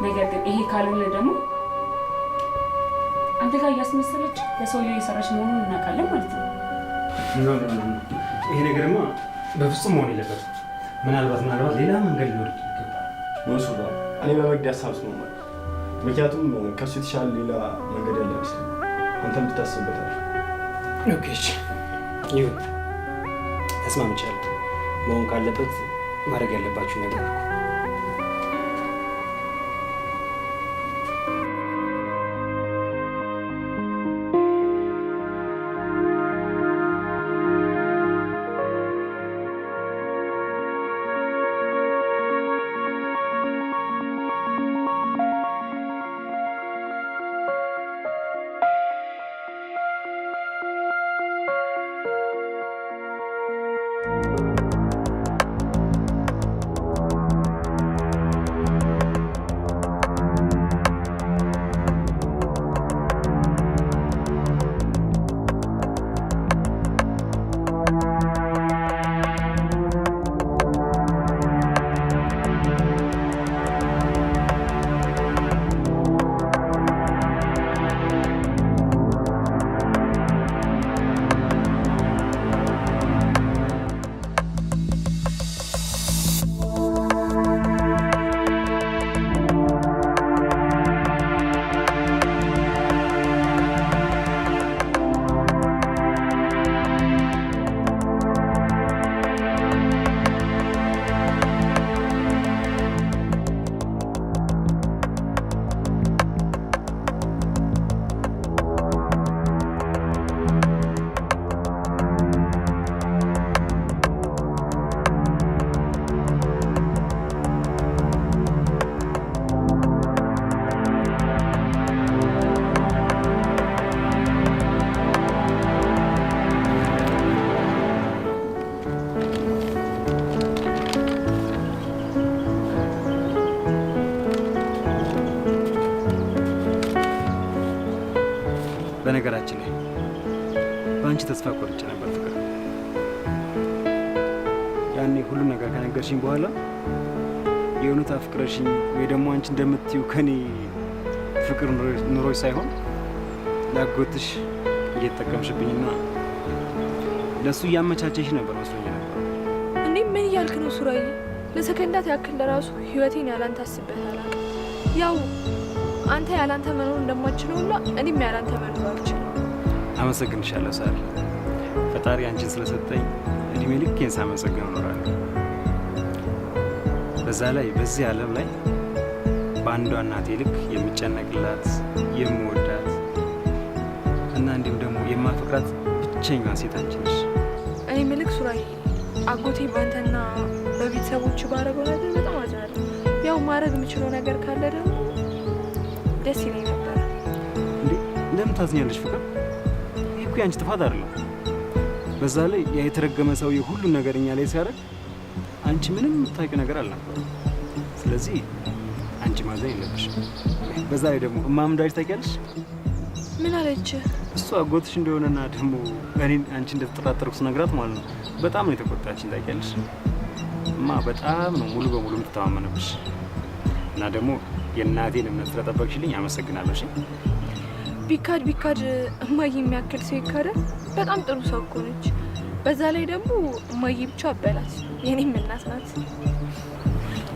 ነገር ግን ይሄ ካልሆነ ደግሞ አንተ ጋር እያስመሰለች ለሰውየው እየሰራች መሆኑን እናውቃለን ማለት ነው። ይሄ ነገርማ በፍጹም መሆን የለበትም። ምናልባት ሌላ መንገድ ሊኖር ይገባል። ሞሱባ እኔ በመግድ ሀሳብ ስማማለሁ። ምክንያቱም ከሱ የተሻለ ሌላ መንገድ ያለ ይመስለኛል። አንተም ትታስብበታለህ። ኦኬ ይሁን፣ ተስማምቻለሁ። መሆን ካለበት ማድረግ ያለባችሁ ነገር ነው። በነገራችን ላይ በአንቺ ተስፋ ቆርጬ ነበር ፍቅር። ያኔ ሁሉም ነገር ከነገርሽኝ በኋላ የእውነት አፍቅረሽኝ ወይ ደግሞ አንቺ እንደምትይው ከኔ ፍቅር ኑሮች ሳይሆን ላጎትሽ እየተጠቀምሽብኝና ለእሱ እያመቻቸሽ ነበር መስሎኝ ነበር። እንዴ ምን እያልክ ነው ሱራዬ? ለሰከንዳት ያክል ለራሱ ህይወቴን ያላንተ አስቤያት አላውቅም። ያው አንተ ያላንተ መኖር እንደማችለው ሁላ እኔም ያላንተ መኖር አልችልም። አመሰግንሻለሁ ሳሪ። ፈጣሪ አንቺን ስለሰጠኝ እድሜ ልኬን ሳመሰግን እኖራለሁ። በዛ ላይ በዚህ ዓለም ላይ በአንዷ እናቴ ልክ የምጨነቅላት የምወዳት እና እንዲሁም ደግሞ የማፈቅራት ብቸኛዋ ሴት አንቺ ነሽ። እኔ ምልክ ሱራዬ፣ አጎቴ ባንተና በቤተሰቦች ባረገው ነገር በጣም አዝናለሁ። ያው ማድረግ የምችለው ነገር ካለ ደግሞ ደስ ይለኝ ነበር። እንዴ እንደምን ታዝኛለሽ ፍቅር? ይህ እኮ ያንቺ ጥፋት አይደለም። በዛ ላይ ያ የተረገመ ሰውዬ ሁሉን ነገር እኛ ላይ ሲያደርግ አንቺ ምንም የምታውቂው ነገር አልነበረም። ስለዚህ አንቺ ማዘን የለብሽም። በዛ ላይ ደግሞ እማም እንዳለች ታውቂያለሽ? ምን አለች? እሱ አጎትሽ እንደሆነና ደግሞ እኔን አንቺ እንደተጠራጠርኩ ስነግራት ማለት ነው በጣም ነው የተቆጣችኝ። ታውቂያለሽ እማ በጣም ነው ሙሉ በሙሉ የምትተማመነብሽ እና ደግሞ የእናቴን እምነት ስለጠበቅሽልኝ አመሰግናለሁ። እሺ ቢካድ እማዬ የሚያክል ሰው ይካዳል? በጣም ጥሩ ሰው እኮ ነች። በዛ ላይ ደግሞ እማዬ ብቻ አበላት፣ የኔም እናት ናት።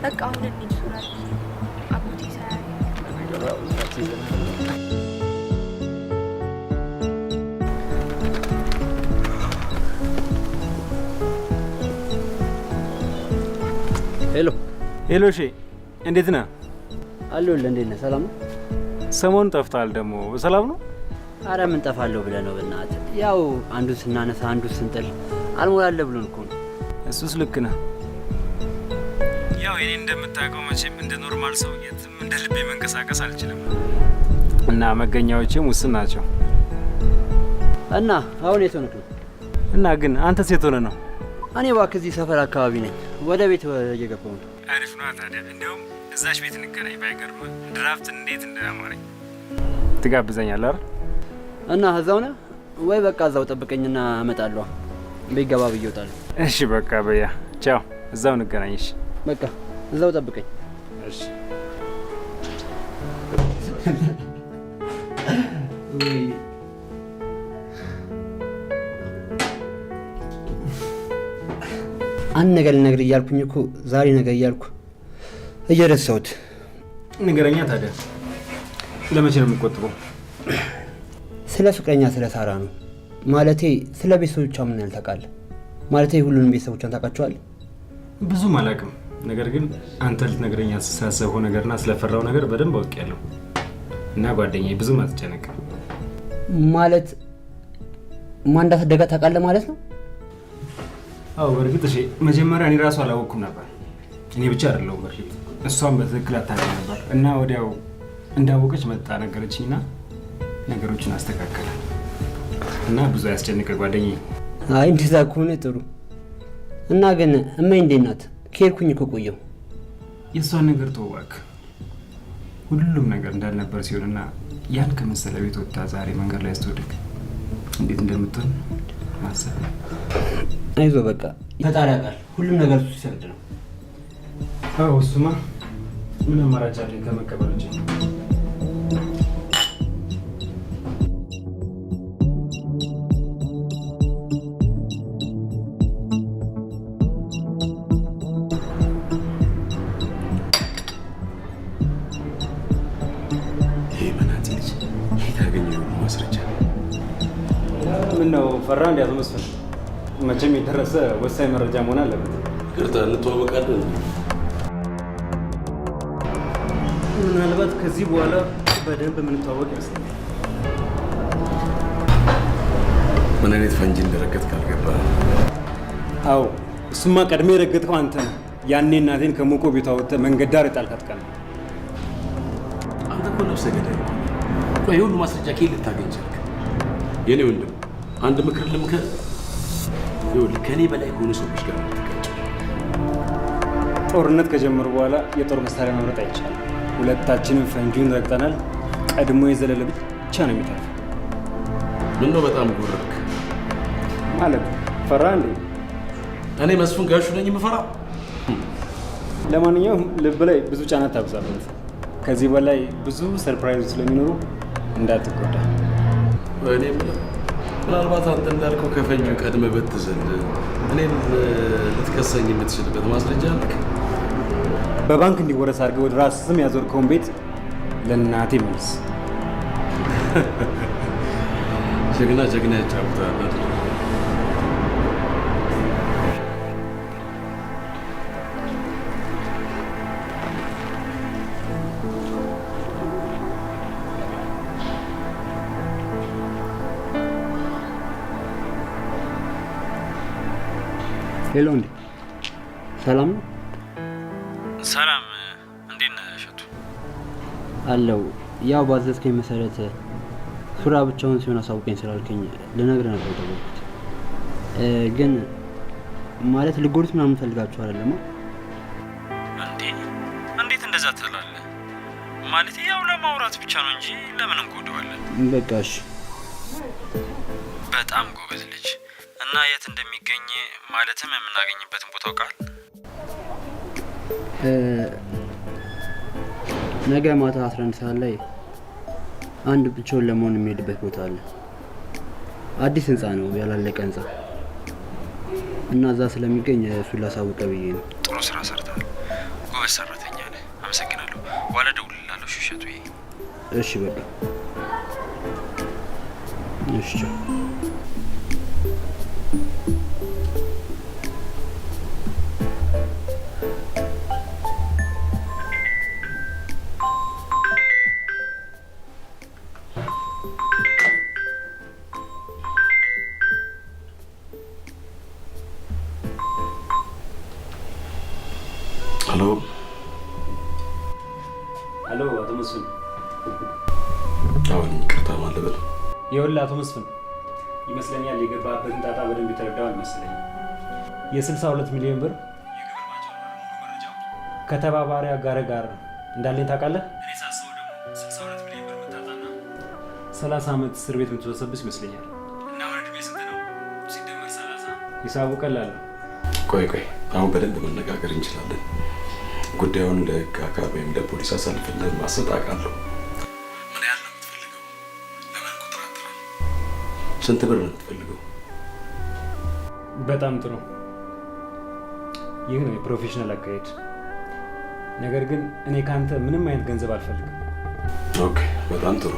በቃ አሁን እንሂድ ሱራዬ፣ አጎቴ ሳያይ ሄሎ ሄሎ። እሺ እንዴት ነህ? አለሁልህ። እንዴት ነህ? ሰላም ነው? ሰሞኑን ጠፍተሃል ደግሞ። ሰላም ነው? አረ ምን ጠፋለሁ ብለህ ነው በእናትህ። ያው አንዱን ስናነሳ አንዱን ስንጥል አልሞላለ ብሎን እኮ ነው። እሱስ ልክ ነህ። ያው እኔ እንደምታውቀው መቼም እንደ ኖርማል ሰው የትም እንደ ልቤ መንቀሳቀስ አልችልም እና መገኛዎችም ውስን ናቸው። እና አሁን የት ሆነህ ነው? እና ግን አንተስ የት ሆነህ ነው? እኔ እባክህ እዚህ ሰፈር አካባቢ ነኝ። ወደ ቤት እየገባሁ ነው። አሪፍ ነው ታዲያ። እንደውም እዛች ቤት እንገናኝ። ባይገርም ድራፍት እንዴት እንዳማረኝ። ትጋብዘኛለህ አይደል? እና እዛው ነህ ወይ? በቃ እዛው ጠብቀኝና እመጣለሁ። ቤት ገባ ብዬ እወጣለሁ። እሺ በቃ በያ ቻው። እዛው እንገናኝ። እሺ በቃ እዛው ጠብቀኝ። እሺ አንድ ነገር ልነግርህ እያልኩኝ እኮ ዛሬ ነገር እያልኩ እየረሳሁት። ንገረኛ ታዲያ። ለመቼ ነው የምትቆጥበው? ስለ ፍቅረኛ ስለ ሳራ ነው። ማለቴ ስለ ቤተሰቦቿ ምን ያህል ታውቃለህ? ማለቴ ሁሉንም ቤተሰቦቿን ታውቃቸዋለህ? ብዙም አላውቅም፣ ነገር ግን አንተ ልትነግረኝ ስላሰብከው ነገርና ስለፈራው ነገር በደንብ አውቄያለሁ። እና ጓደኛዬ ብዙም አትጨነቅም። ማለት ማን እንዳሳደጋ ታውቃለህ ማለት ነው? አዎ በእርግጥ እሺ። መጀመሪያ እኔ ራሱ አላወቅኩም ነበር። እኔ ብቻ አይደለሁም በርግጥ እሷም በትክክል አታውቅም ነበር። እና ወዲያው እንዳወቀች መጣ ነገረችኝና ነገሮችን አስተካከለ እና ብዙ ያስጨንቀ ጓደኛዬ። አይ እንደዛ ከሆነ ጥሩ። እና ግን እማዬ እንዴት ናት? ከሄድኩኝ እኮ ቆየሁ። የእሷን ነገር ተወው እባክህ። ሁሉም ነገር እንዳልነበር ሲሆንና ያን ከመሰለ ቤት ወጥታ ዛሬ መንገድ ላይ ስትወድቅ እንዴት እንደምትሆን ማሰብ። አይዞህ በቃ ፈጣሪ ያውቃል። ሁሉም ነገር እሱ ሲፈቅድ ነው። አዎ እሱማ ምን አማራጭ አለኝ ከመቀበል ውጭ። ምነው ፈራ? እንዲያዙ መስፈን መቼም የደረሰ ወሳኝ መረጃ መሆን አለበት። ይቅርታ እንተዋወቃለን። ምናልባት ከዚህ በኋላ በደንብ የምንተዋወቅ ይመስለኛል። ምን አይነት ፈንጂ እንደረገጥክ አልገባህም? አዎ እሱማ ቀድሜ የረገጥከው አንተ ነው። ያኔ እናቴን ከሞቆ ቤቷ ወጥተህ መንገድ ዳር የጣልካት ቀን ነው። አንተ እኮ ነፍሰ ገዳይ። ቆይ ሁሉ ማስረጃ ከየት ልታገኝ ቻልክ? የኔ ወንድም አንድ ምክር ልምከር። ይኸውልህ ከኔ በላይ ከሆኑ ሰዎች ጋር የምትጋጨው። ጦርነት ከጀመሩ በኋላ የጦር መሳሪያ መምረጥ አይቻልም። ሁለታችንም ፈንጂውን ረግጠናል። ቀድሞ የዘለለ ብቻ ነው የሚተርፈው። ምነው በጣም ጎረርክ? ማለት ፈራ እንዴ? እኔ መስፍን ጋሹ ነኝ የምፈራው? ለማንኛውም ልብ ላይ ብዙ ጫና ታብዛበት። ከዚህ በላይ ብዙ ሰርፕራይዝ ስለሚኖሩ እንዳትጎዳ። እኔ ምናልባት አንተ እንዳልከው ከፈንጂው ቀድመህ ብትዘል እኔን ልትከሰኝ የምትችልበት ማስረጃ አለክ? በባንክ እንዲወረስ አድርገህ ወደ ራስ ስም ያዞርከውን ቤት ለእናቴ መልስ። ጀግና ጀግና ያጫውታል አይደል? ሄሎ፣ እንዴ ሰላም ነው? ሰላም። እንዴት ነህ እሸቱ? አለው። ያው ባዘዝከኝ መሰረት ሱራ ብቻውን ሲሆን አሳውቀኝ ስላልከኝ ልነግርህ ነበር የደወልኩት። ግን ማለት ልጎዱት ምናምን ፈልጋችሁ አይደለም? እንዴት እንደዛ ትላለህ? ማለት ያው ለማውራት ብቻ ነው እንጂ ለምን እንጎዳዋለን? በቃ እሺ። በጣም ጎበዝ ልጅ። እና የት እንደሚገኝ ማለትም የምናገኝበትን ቦታ አውቃል? ነገ ማታ 11 ሰዓት ላይ አንድ ብቻውን ለመሆን የሚሄድበት ቦታ አለ። አዲስ ህንፃ ነው፣ ያላለቀ ህንፃ እና እዛ ስለሚገኝ እሱን ላሳውቅህ ብዬ ነው። ጥሩ ስራ ሰርተሃል። ጎበዝ ሰራተኛ ነህ። አመሰግናለሁ። በኋላ እደውልልሃለሁ እሸቱዬ። እሺ በቃ እሺ። ሄሎ አቶ መስፍን። አሁን ይቅርታ ማለት በል። ይኸውልህ አቶ መስፍን ይመስለኛል የገባበትን ጣጣ በደንብ የተረዳው አልመሰለኝም። የ62 ሚሊዮን ብር የግብር ማጭበርበር መረጃው ከተባባሪ አጋር ጋር እንዳለኝ ታውቃለህ? እኔ ሳስበው ደግሞ 62 ሚሊዮን ብር መታጣና 30 ዓመት እስር ቤት የምትወሰብስ ይመስለኛል። እና ወደ ዕድሜ ስንት ነው ሲደመር 30? ሂሳቡ ቀላል ነው። ቆይ አሁን በደንብ መነጋገር እንችላለን። ጉዳዩን ለህግ አካል ወይም ለፖሊስ አሳልፈን ማሰጥ አውቃለሁ። ምን ያህል ነው የምትፈልገው? ለምን ቁጥር አጥራል? ስንት ብር ነው የምትፈልገው? በጣም ጥሩ። ይህ ነው የፕሮፌሽናል አካሄድ። ነገር ግን እኔ ካንተ ምንም አይነት ገንዘብ አልፈልግም። ኦኬ፣ በጣም ጥሩ።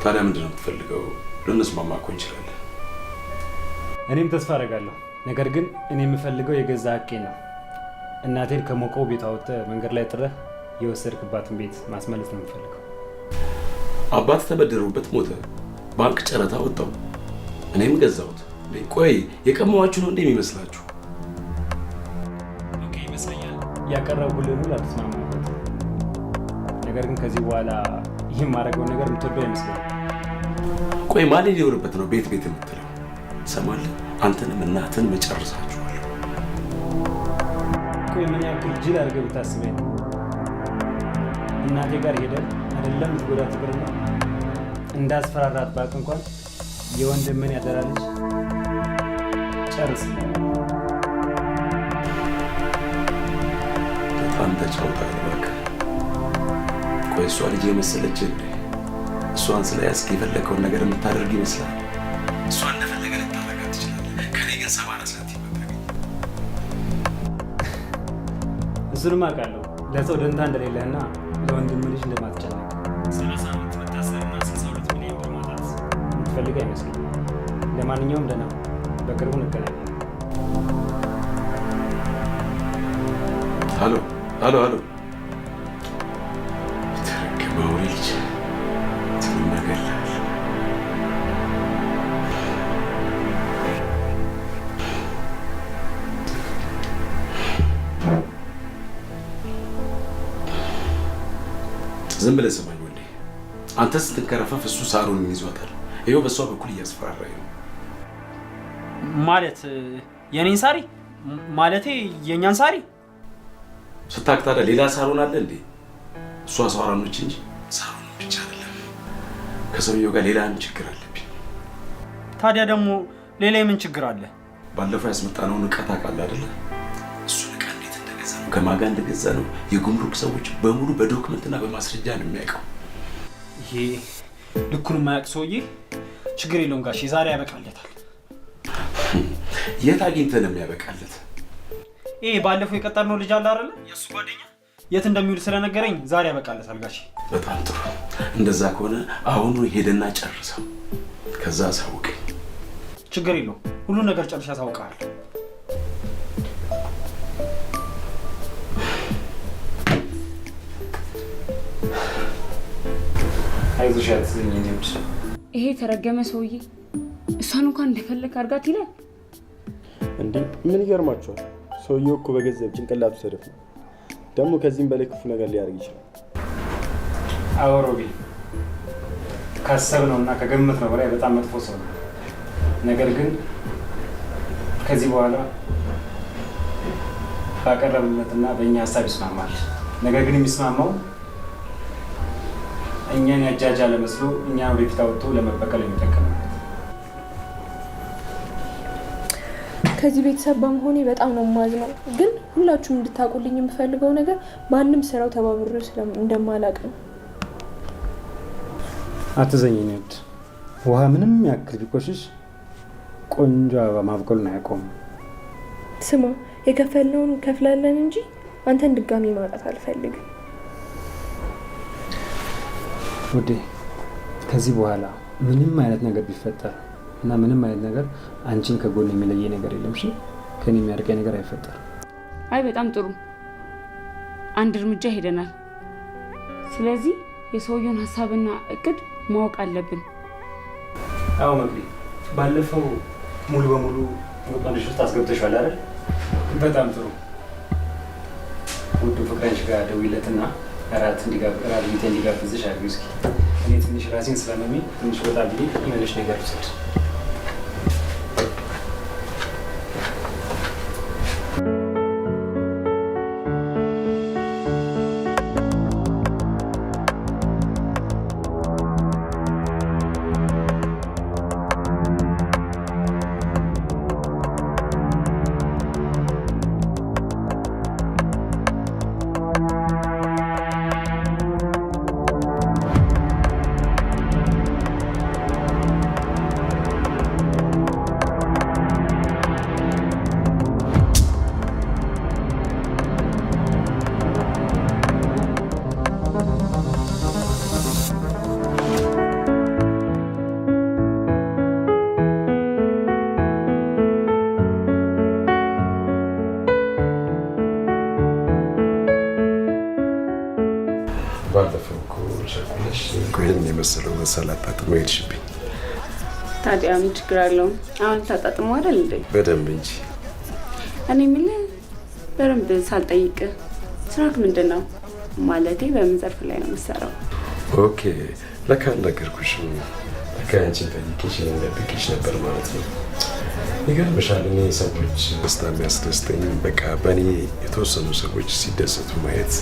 ታዲያ ምንድን ነው የምትፈልገው? ልንስማማ እኮ እንችላለን። እኔም ተስፋ አደርጋለሁ። ነገር ግን እኔ የምፈልገው የገዛ ሀቄ ነው። እናቴን ከሞቀው ቤት አውጥተህ መንገድ ላይ ጥለህ የወሰድክባትን ቤት ማስመለስ ነው የምፈልገው። አባት ተበደሩበት ሞተ፣ ባንክ ጨረታ ወጣው፣ እኔም ገዛሁት። ቆይ የቀማዋችሁ ነው እንደሚመስላችሁ? ኦኬ ይመስለኛል። ያቀረብኩልህን ሁሉ አልተስማማበት። ነገር ግን ከዚህ በኋላ ይህን ማድረገውን ነገር የምትወደው አይመስለኝም። ቆይ ማን ሊኖርበት ነው ቤት የምትለው? ሰማለህ? አንተንም እናትህን መጨረሳችኋለሁ። ቆይ ምን ያክል ጅል አድርገህ ብታስበኝ ነው? እናቴ ጋር ሄደን አይደለም ልትጎዳት ትቅርና እንዳስፈራራት ባቅ እንኳን የወንድምን ያደራ ልጅ ጨርስ። በጣም ተጫውተሃል እባክህ። ቆይ እሷ ልጅ የመሰለች እሷን ስለያዝክ የፈለከውን ነገር የምታደርግ ይመስላል። እሷ እንደፈለገ ልታደርጋት ትችላለህ። ከኔ ግን 70 ሳንቲም መታገኝ። እሱንም አውቃለሁ። ለሰው ደንታ እንደሌለህና ለወንድም ልጅ እንደማትጨነቅ 30 ዓመት መታሰርና 62 ሚሊዮን ብር ማጣት የምትፈልግ አይመስልም። ለማንኛውም ደህና፣ በቅርቡ እንገናኛለን። ሄሎ የተረገመው ልጅ ትንመገላል። ዝም ብለህ ስማኝ ወንዴ። አንተ ስትንከረፈፍ እሱ ሳሩን ይዟታል። ይኸው በእሷ በኩል እያስፈራራኝ ነው። ማለት የኔን ሳሪ ማለቴ የእኛን ሳሪ ስታክ ታዲያ ሌላ ሳሩን አለ እንዴ? እሷ ሳሩኖች እንጂ ሳሩን ብቻ አይደለም። ከሰውየው ጋር ሌላ ችግር አለብኝ። ታዲያ ደግሞ ሌላ የምን ችግር አለ? ባለፈው ያስመጣነውን ዕቃ ታውቃለህ አይደለ? እሱን ዕቃ እንዴት እንደገዛ ነው፣ ከማን ጋር እንደገዛ ነው የጉምሩክ ሰዎች በሙሉ በዶክመንትና በማስረጃ ነው የሚያውቀው። ይሄ ልኩን የማያውቅ ሰውዬ ችግር የለውም ጋሼ፣ ዛሬ ያበቃለታል። የት አግኝተህ ነው የሚያበቃለት? ይሄ ባለፈው የቀጠርነው ልጅ አለ አይደለ? የእሱ ጓደኛ የት እንደሚውል ስለነገረኝ ዛሬ ያበቃለታል ጋሼ። በጣም ጥሩ። እንደዛ ከሆነ አሁኑ ሄደና ጨርሰው፣ ከዛ አሳውቀኝ። ችግር የለውም፣ ሁሉን ነገር ጨርሼ አሳውቅሃለሁ። አይዞሽ አትዘኝ። እንዴት ይሄ የተረገመ ሰውዬ እሷን እንኳን እንደፈለግ አድርጋት ይላል እንዴ? ምን ይገርማችኋል? ሰውየው እኮ በገንዘብ ጭንቅላቱ ሰደፍ ነው። ደግሞ ከዚህም በላይ ክፉ ነገር ሊያደርግ ይችላል። አወሮቢ ካሰብነው እና ከገመትነው በላይ በጣም መጥፎ ሰው ነው። ነገር ግን ከዚህ በኋላ ባቀረብነትና በእኛ ሀሳብ ይስማማል። ነገር ግን የሚስማማው እኛን ያጃጃለ መስሎ እኛን ወደፊት አውጥቶ ለመበቀል የሚጠቀምበት። ከዚህ ቤተሰብ በመሆኔ በጣም ነው የማዝነው። ግን ሁላችሁም እንድታውቁልኝ የምፈልገው ነገር ማንም ስራው ተባብሮ እንደማላቅ ነው። አትዘኝ ነድ ውሃ ምንም ያክል ቢቆሽሽ ቆንጆ አበባ ማብቀሉን አያቆም። ስማ፣ የከፈልነውን ከፍላለን እንጂ አንተን ድጋሚ ማጣት አልፈልግም። ውዴ ከዚህ በኋላ ምንም አይነት ነገር ቢፈጠር እና ምንም አይነት ነገር አንቺን ከጎን የሚለየ ነገር የለም። እሺ ከኔ የሚያርቀኝ ነገር አይፈጠርም። አይ በጣም ጥሩ፣ አንድ እርምጃ ሄደናል። ስለዚህ የሰውየውን ሀሳብና እቅድ ማወቅ አለብን። አዎ መቅዲ፣ ባለፈው ሙሉ በሙሉ ወጣንሽ ውስጥ አስገብተሻል አይደል? በጣም ጥሩ። ውድ ፍቅረኛሽ ጋር ደውይለትና እራት እንዲጋብዝሽ አድርጊው እስኪ። እኔ ትንሽ ራሴን ስለመመኝ ትንሽ ወጣ ብዬ የሆነች ነገር ውሰድ። ባለፈው እኮ ቸኩለሽ ይህን የመሰለው መሰል አጣጥሞ ሄድሽብኝ። ታዲያ ምን ችግር አለው? አሁን ታጣጥሞ አይደል እንዴ? በደንብ እንጂ። እኔ የምልህ በደንብ ሳልጠይቅ ስራክ ምንድን ነው? ማለቴ በምን ዘርፍ ላይ ነው የምትሰራው? ኦኬ ለካ አልነገርኩሽም። ለካ አንቺን ጠይቄሽ ልንደብቅሽ ነበር ማለት ነው። ይገርምሻል፣ እኔ ሰዎች ደስታ የሚያስደስተኝ በቃ በእኔ የተወሰኑ ሰዎች ሲደሰቱ ማየት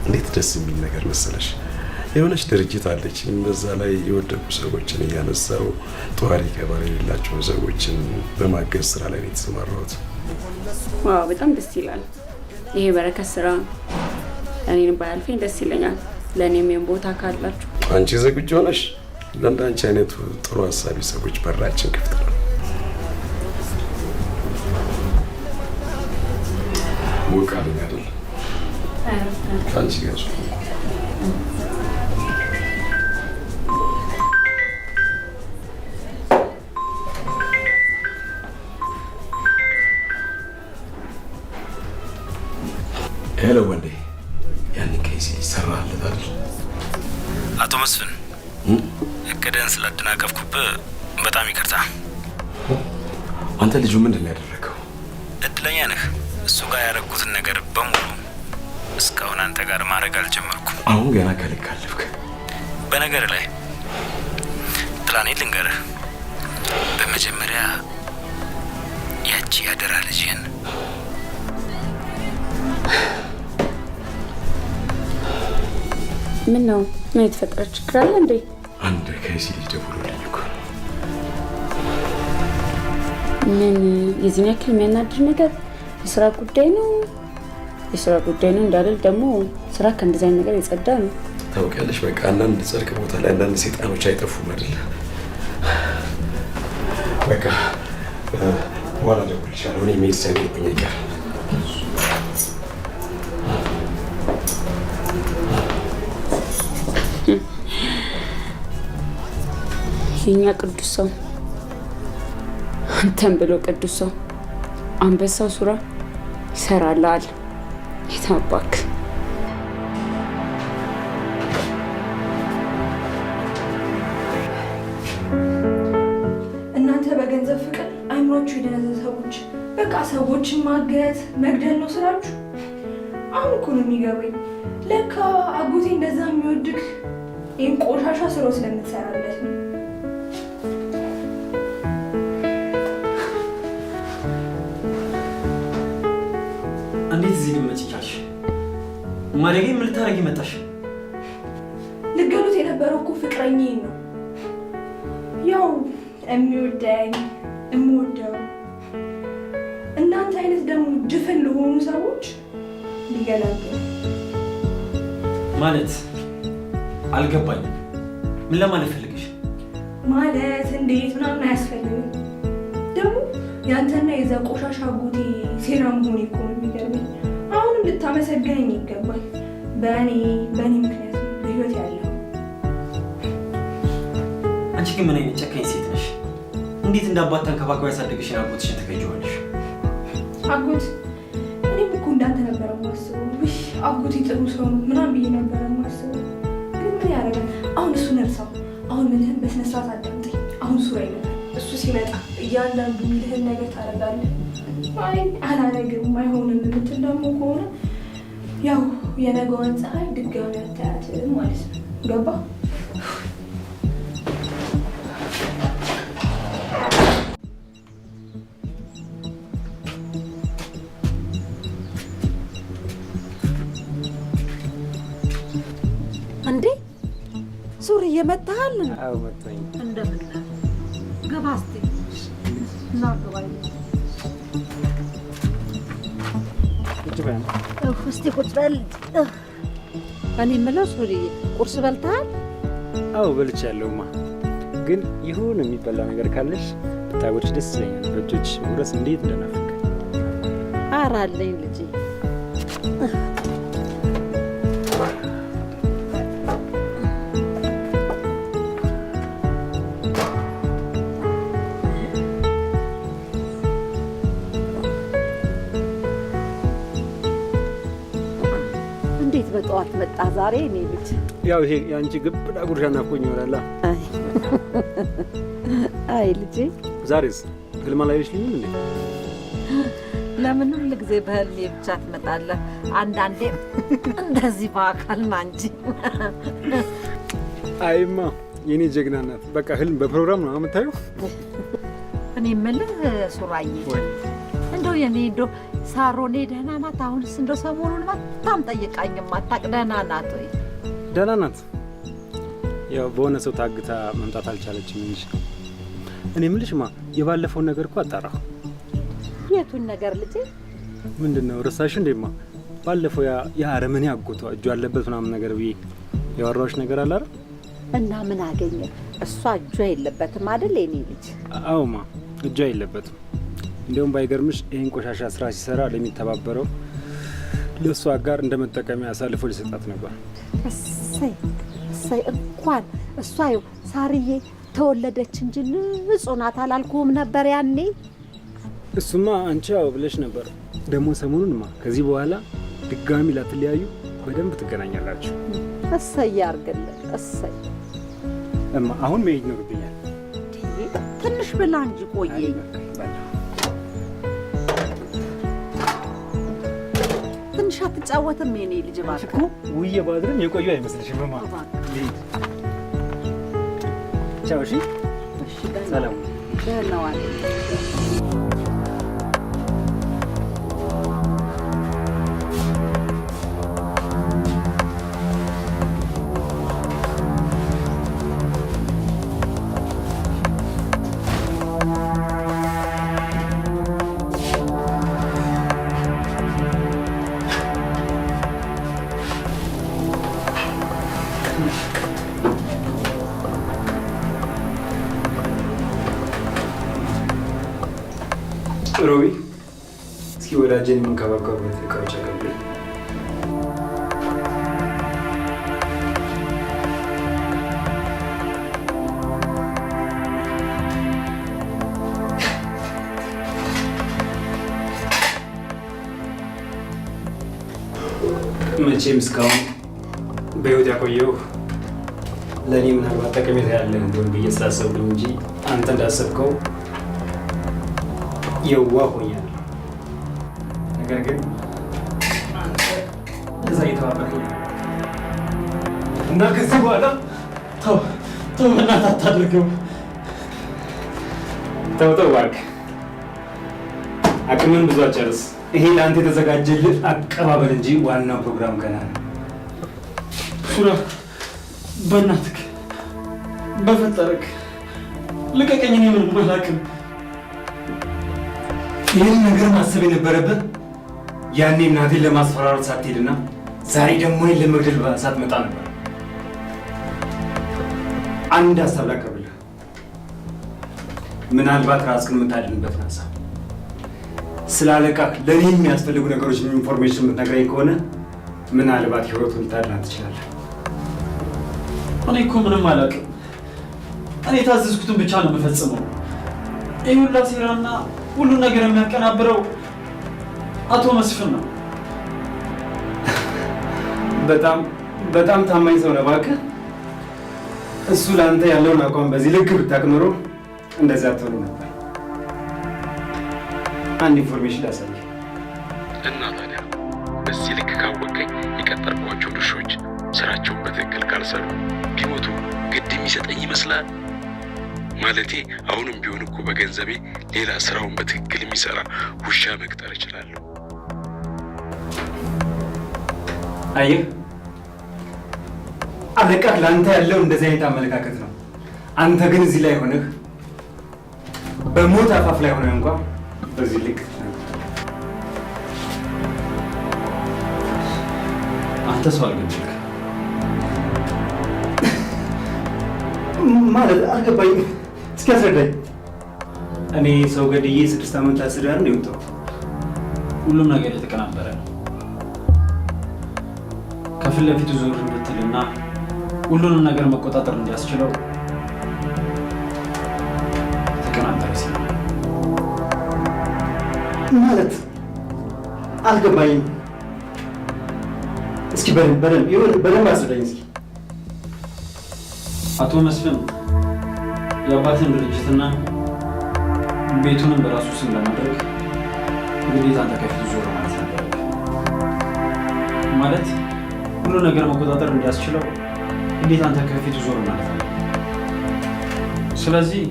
እንዴት ደስ የሚል ነገር መሰለሽ። የሆነች ድርጅት አለችኝ። በዛ ላይ የወደቁ ሰዎችን እያነሳው ጧሪ ቀባሪ የሌላቸውን ሰዎችን በማገዝ ስራ ላይ ነው የተሰማራሁት። ዋው በጣም ደስ ይላል። ይሄ በረከት ስራ እኔንም ባያልፈኝ ደስ ይለኛል። ለእኔም ይሄን ቦታ ካላችሁ አንቺ ዝግጁ ሆነሽ ለእንዳንቺ አይነቱ ጥሩ ሀሳቢ ሰዎች በራችን ክፍት ነው። ሞቃልኝ አይደል? ከአንቺ ጋር ሄሎ ወንዴ፣ ያንን ኬስ ይሰራልህ አይደል? አቶ መስፍን እቅድህን ስላደናቀፍኩብህ በጣም ይቅርታ። አንተ ልጁ ምንድን ነው ያደረገው? እድለኛ ነህ። እሱ ጋር ያደረጉትን ነገር በሙሉ እስካሁን አንተ ጋር ማድረግ አልጀመርኩም። አሁን ገና ከልክ አለፍክ። በነገር ላይ ፕላኔ ልንገርህ። በመጀመሪያ ያቺ ያደራ ልጅህን ምን ነው? ምን የተፈጠረ ችግር አለ እንዴ? አንድ ከሲ ልጅ ደውሎልኝ እኮ። ምን የዚህን ያክል የሚያናድር ነገር? የስራ ጉዳይ ነው። የስራ ጉዳይ ነው እንዳልል ደግሞ ስራ ከእንደዚህ አይነት ነገር የጸዳ ነው። ታውቂያለሽ፣ በቃ አንዳንድ ጸድቅ ቦታ ላይ አንዳንድ ሰይጣኖች አይጠፉም አይደል? በቃ በኋላ እደውልልሻለሁ። እኔ መሄድ ሳይኖርብኝ አይቀርም። የኛ ቅዱስ ሰው አንተን ብሎ ቅዱስ ሰው አንበሳው ሱራ ይሰራልሃል። የታባክ እናንተ በገንዘብ ፍቅር አይምሯችሁ የደነዘዘ ሰዎች፣ በቃ ሰዎችን ማገት መግደል ነው ስራችሁ። አሁን እኮ ነው የሚገባኝ። ለካ አጎቴ እንደዛ የሚወድቅ ይህን ቆሻሻ ስራው ስለምትሰራለት ነው። እንዴት እዚህ ልመጪ ቻልሽ? ማደጌ ምን ልታረጊ መጣሽ? ልገሉት የነበረው እኮ ፍቅረኛዬ ነው። ያው የሚወደኝ የምወደው እናንተ አይነት ደግሞ ድፍን ለሆኑ ሰዎች ሊገላገሉ ማለት አልገባኝም። ምን ለማለት ፈልገሽ? ማለት እንዴት ምናምን አያስፈልግም። ደግሞ ያንተና የዛ ቆሻሻ አጎቴ ሴራ መሆን እኮ ነው የሚገርመኝ። አሁንም ልታመሰግነኝ ይገባል። በእኔ ምክንያት ነው በህይወት ያለው። አንቺ ግን ምን አይነት ጨካኝ ሴት ነሽ? እንዴት እንዳባት ተንከባክባ ያሳደገሽን አጎትሽን ትገጂዋለሽ? አጎት እኔም እኮ እንዳንተ ነበረ የማስበው። ውይ አጎቴ ጥሩ ሰው ነው ምናምን ብዬ ነበረ የማስበው። ግን ምን ያደርጋል? አሁን እሱን እርሳው። አሁን ምልህን በስነ ስርዓት አዳምጠኝ። አሁን ሱራ ይመጣል። እሱ ሲመጣ እያንዳንዱ የሚልህን ነገር ታደርጋለህ። አይ አላደርግም አይሆንም የምትል ደግሞ ከሆነ ያው የነገዋን ፀሐይ ድጋሚ አታያትም ማለት ነው። ገባ? እንዴ ሱሪ እየመጣሃል? አዎ መጣኝ። እንደምን ነህ? ግባ እስኪ እና ግባ። እስኪ ቁጭ በል። እኔ የምለው ሱሪ ቁርስ በልተሃል? አዎ በልቻለሁማ። ግን ይሁን የሚበላ ነገር ካለሽ ብታጎርሽ ደስ ይለኛል። በእጆችሽ መጉረስ እንዴት እንደናፈቀ። ኧረ አለኝ ልጄ። በጠዋት መጣ ዛሬ እኔ ልጅ። ያው ይሄ ያንቺ ግብዳ ጉርሻ ናፍቆኝ ይሆናል። አይ ልጄ ዛሬስ ህልም አላየሽልኝም እንዴ? ለምን ሁል ጊዜ በህልሜ ብቻ ትመጣለህ? አንዳንዴ እንደዚህ በአካል ና እንጂ። አይማ የኔ ጀግና ናት። በቃ ህልም በፕሮግራም ነው የምታየው። እኔ የምልህ ሱራዬ እንደው የኔ እንደው ሳሮኔ ደህና ናት? አሁንስ እንደው ሰሞኑን በጣም ጠይቃኝም አታውቅ። ደህና ናት ወይ? ደህና ናት። ያው በሆነ ሰው ታግታ መምጣት አልቻለችም እንጂ። እኔ የምልሽማ የባለፈውን ነገር እኮ አጣራሁ። የቱን ነገር ልጄ? ምንድን ነው ረሳሽ እንዴማ? ባለፈው ያ አረመኔ አጎቷ እጁ አለበት ምናምን ነገር ብዬ ያወራሁሽ ነገር አለ አይደል? እና ምን አገኘ? እሷ እጇ የለበትም አይደል የኔ ልጅ? አዎማ እጇ የለበትም። እንዲያውም ባይገርምሽ ይህን ቆሻሻ ስራ ሲሰራ ለሚተባበረው ለእሷ ጋር እንደ መጠቀሚያ አሳልፎ ሊሰጣት ነበር። እሰይ እሰይ! እንኳን እሷ ይኸው ሳርዬ ተወለደች እንጂ ንጹህ ናት አላልኩህም ነበር ያኔ? እሱማ አንቺ ያው ብለሽ ነበር። ደግሞ ሰሞኑንማ ከዚህ በኋላ ድጋሚ ላትለያዩ በደንብ ትገናኛላችሁ። እሰይ ያርግልህ። እሰይ እማ አሁን መሄድ ነው ብኛል። ትንሽ ብላ እንጂ ቆየኝ። ትንሽ አትጫወትም የኔ ልጅ? እባክህ እኮ ውዬ ባድርም የቆዩ አይመስልሽም? እማ ልሂድ። ቻው። እሺ ሰላም። ደህና ዋል። ሮቢ እስኪ ወዳጄን የምንከባከቡበት እቃዎች አቀብል። መቼም እስካሁን በህይወት ያቆየው ለእኔ ምናልባት ጠቀሜታ ያለ እንደሆን ብዬ ስላሰብኩኝ እንጂ አንተ እንዳሰብከው የዋህ ሆኛለሁ። ነገር ግን አንተ እንደዛ እየተባበርከኝ እና ከዚህ በኋላ ተው በእናትህ አታድርገው። ተው እባክህ፣ አቅምን ብዙ አጨርስ። ይሄ ለአንተ የተዘጋጀልህ አቀባበል እንጂ ዋናው ፕሮግራም ገና ነው። ሱራ በእናትህ በፈጠረክ ልቀቀኝ። እኔ ምንም አላውቅም። ይህን ነገር ማሰብ የነበረብህ ያኔ እናቴን ለማስፈራራት ሳትሄድና ዛሬ ደግሞ እኔን ለመግደል ሳትመጣ ነበር። አንድ ሀሳብ ላቀርብልህ። ምናልባት ራስህን የምታድንበትን ሀሳብ ስለ አለቃህ ለእኔ የሚያስፈልጉ ነገሮች ኢንፎርሜሽን የምትነግረኝ ከሆነ ምናልባት ህይወቱን ልታድናት ትችላለህ። እኔ እኮ ምንም አላውቅም። እኔ የታዘዝኩትን ብቻ ነው የምፈጽመው። ይህ ሁላ ሴራና ሁሉን ነገር የሚያቀናብረው አቶ መስፍን ነው። በጣም ታማኝ ሰው ነው እባክህ። እሱ ለአንተ ያለውን አቋም በዚህ ልክ ብታውቅ ኖሮ እንደዚያ አትሆኑ ነበር። አንድ ኢንፎርሜሽን ላሳይህ እና ታዲያ በዚህ ልክ ካወቀኝ የቀጠርኳቸው ድርሾች ስራቸውን በትክክል ካልሰሩ ቢሞቱ ግድ የሚሰጠኝ ይመስላል? ማለቴ አሁንም ቢሆን እኮ በገንዘቤ ሌላ ስራውን በትክክል የሚሰራ ውሻ መቅጠር እችላለሁ። አየህ፣ አለቃህ ለአንተ ያለው እንደዚህ አይነት አመለካከት ነው። አንተ ግን እዚህ ላይ ሆነህ በሞት አፋፍ ላይ ሆነህ እንኳን በዚህ ልክ አንተ ሰው አልገደልክ ማለት አልገባኝም። እስኪ አስረዳኝ። እኔ ሰው ገድዬ 6 ዓመት ታስሬ አይደል የወጣሁት? ሁሉም ነገር የተቀናበረ ነው። ከፊት ለፊቱ ዞር እንድትልና ሁሉንም ነገር መቆጣጠር እንዲያስችለው የተቀናበረ ሲል ማለት አልገባኝም። እስኪ በደንብ አስረዳኝ እስኪ። አቶ መስፍን የአባትን ድርጅትና ቤቱንም በራሱ ስም ለማድረግ ግዴታ አንተ ከፊቱ ዞር ማለት ነበር። ማለት ሁሉ ነገር መቆጣጠር እንዲያስችለው ግዴታ አንተ ከፊቱ ዞር ማለት ነው። ስለዚህ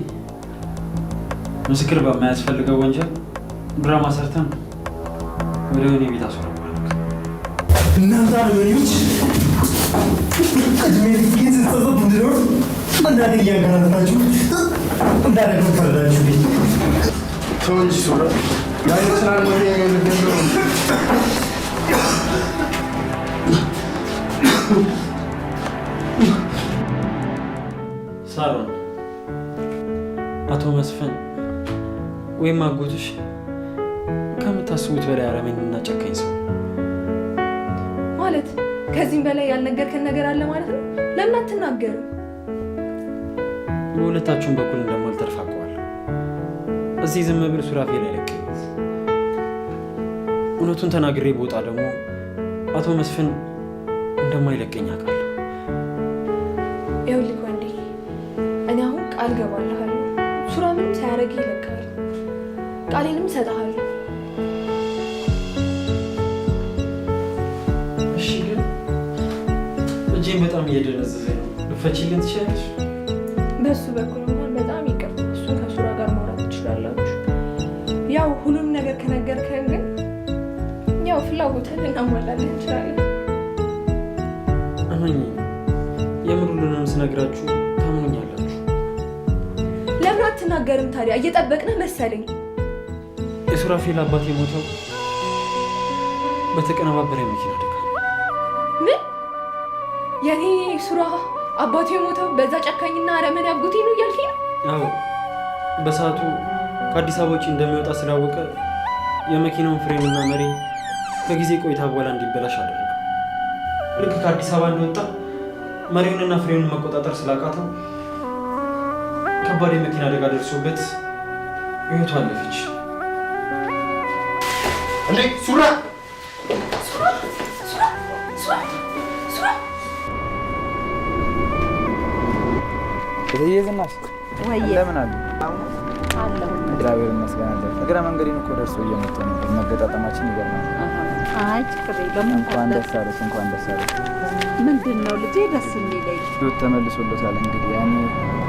ምስክር በማያስፈልገው ወንጀል ድራማ ሰርተን ወደ ወህኒ ቤት አስወረዋል። እናንተ አርበኞች እድሜ ልኬን ስትጸጸት እንድኖር እንዳደግ እያንከራተታችሁ እንዳደግ ፈረዳችሁ። ተው እንጂ ሱራ ያየችን አርመኛ የሚገኘው ሳሮን፣ አቶ መስፍን ወይም አጎትሽ ከምታስቡት በላይ አረመኔና ጨካኝ ሰው ማለት። ከዚህም በላይ ያልነገርከን ነገር አለ ማለት ነው። ለምን አትናገርም? በሁለታችሁም በኩል እንደማልተርፍ አውቀዋለሁ። እዚህ ዝም ብል ሱራፌል አይለቀኝም። እውነቱን ተናግሬ በወጣ ደግሞ አቶ መስፍን እንደማይለቀኝ አውቃለሁ። ይኸውልህ ወንዴ፣ እኔ አሁን ቃል ገባልሃለሁ። ሱራ ምንም ሳያደርግ ይለቃል። ቃሌንም እሰጥሃለሁ። እሺ፣ ግን እጄን በጣም እየደነዘዘኝ ነው። ልፈችልኝ ትችላለች? በሱ በኩል እንኳን በጣም ይቅርታ። እሱን ከሱራ ጋር ማውራት ትችላላችሁ። ያው ሁሉም ነገር ከነገርከን ግን ያው ፍላጎትን እናሟላለን እንችላለን። እመኝ፣ የምር ሁሉንም ስነግራችሁ ታምኑኛላችሁ። ለምን አትናገርም ታዲያ? እየጠበቅንህ መሰለኝ። የሱራፌል አባት የሞተው በተቀነባበረ የመኪና አደጋ ነው። ምን? የኔ ሱራ አባቱ የሞተው በዛ ጨካኝና አረመኔ አጎቴ ነው እያልከኝ ነው? ያው በሰዓቱ ከአዲስ አበባ ውጭ እንደሚወጣ ስላወቀ የመኪናውን ፍሬምና መሪ ከጊዜ ቆይታ በኋላ እንዲበላሽ አደረገው። ልክ ከአዲስ አበባ እንደወጣ መሪውንና ፍሬውን መቆጣጠር ስላቃተው ከባድ የመኪና አደጋ ደርሶበት ሕይወቱ አለፈች። እንዴ ሱራ እትዬ ዝናሽ እንደምን አሉ? እግዚአብሔር ይመስገን አለ። እግረ መንገዴን እኮ ደርሶ እየመጡ ነበር። መገጣጠማችን ይገርማል። አይ ችግር የለም። እንኳን ደስ አለሽ፣ እንኳን ደስ አለሽ። ምንድን ነው ልጄ ደስ የሚለኝ? ህይወት ተመልሶለታል። እንግዲህ ያኔ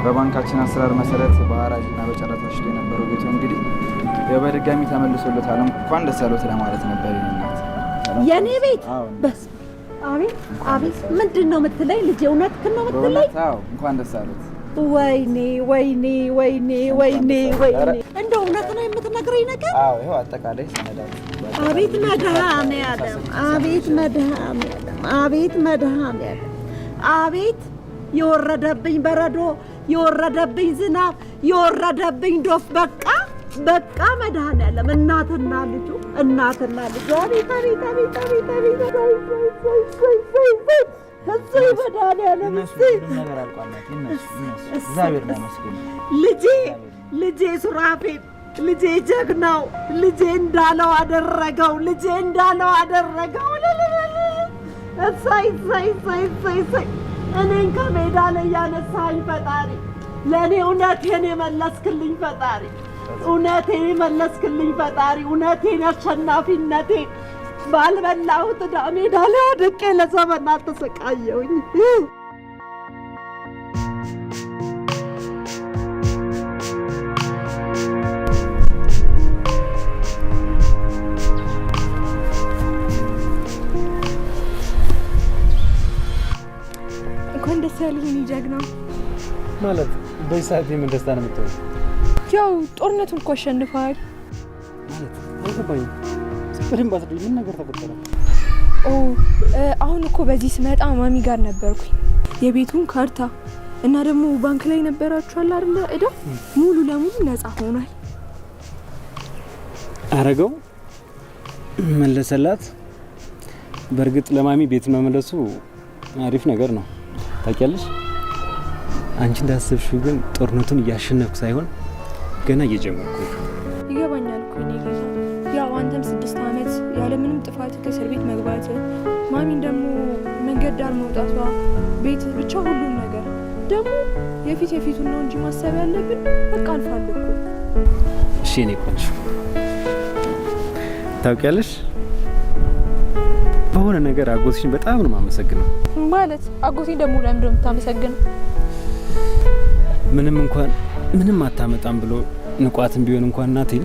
በባንካችን አሰራር መሰረት በሐራጅ እና በጨረታ ተሽጦ የነበረው ቤቱ እንግዲህ ያው በድጋሚ ተመልሶለታል። እንኳን ደስ አለዎት ለማለት ነበር። እናት የኔ ቤት በስ አቤት አቤት፣ ምንድን ነው የምትለኝ ልጄ? እውነትህን ነው የምትለኝ? አዎ እንኳን ደስ አለዎት። ወይኔ ወይኔ ወይኔ ወይኔ ወይኔ፣ እንደው እውነት ነው የምትነግረኝ ነገር? አዎ ይኸው አጠቃላይ ሰነዳት። አቤት መድኃኔዓለም፣ አቤት መድኃኔዓለም፣ አቤት መድኃኔዓለም፣ አቤት የወረደብኝ በረዶ፣ የወረደብኝ ዝናብ፣ የወረደብኝ ዶፍ። በቃ በቃ መድኃኔዓለም፣ እናትና ልጁ፣ እናትና ልጁ። አቤት አቤት አቤት አቤት አቤት እሰይ መድኃኒዓለም እሰይ ነገር አልቋል። እግዚአብሔር ይመስገን። ልጄ ሱራፌል ልጄ ጀግናው ልጄ እንዳለው አደረገው። እሰይ እኔን ከሜዳ ላይ ያነሳኝ ፈጣሪ፣ ለእኔ እውነቴን የመለስክልኝ ፈጣሪ፣ እውነቴን አሸናፊነቴን ባልበላሁት ዕዳ ሜዳ ላይ ወድቄ ለዘመናት ተሰቃየሁኝ። እንኳን ደስ ያለህ የኔ ጀግና። ማለት በዚህ ሰዓት የምን ደስታ ነው የምትሆነው? ያው ጦርነቱን እኮ አሸንፈዋል ማለት አልገባኝም። በደንብ አስረዱኝ። ምን ነገር ተፈጠረ? አሁን እኮ በዚህ ስመጣ ማሚ ጋር ነበርኩኝ። የቤቱን ካርታ እና ደግሞ ባንክ ላይ ነበራችኋል አይደለ? እዳ ሙሉ ለሙሉ ነፃ ሆኗል። አረገው መለሰላት። በእርግጥ ለማሚ ቤት መመለሱ አሪፍ ነገር ነው። ታውቂያለሽ፣ አንቺ እንዳሰብሽው ግን ጦርነቱን እያሸነፍኩ ሳይሆን ገና እየጀመርኩ። ይገባኛል እኮ እኔ ጌታ። ያው አንተም 6 ዓመት ያለምንም ጥፋት ከእስር ቤት መግባት፣ ማሚን ደግሞ መንገድ ዳር መውጣቷ፣ ቤት ብቻ ሁሉም ነገር ደግሞ የፊቱን ነው እንጂ ማሰብ ያለብን በቃ አልፏል እኮ። እሺ እኔ ቆንጆ፣ ታውቂያለሽ በሆነ ነገር አጎትሽን በጣም ነው የማመሰግነው። ማለት አጎቴን ደግሞ ለምንድን ነው የምታመሰግነው? ምንም አታመጣም ብሎ ንቋትም ቢሆን እንኳን እናቴን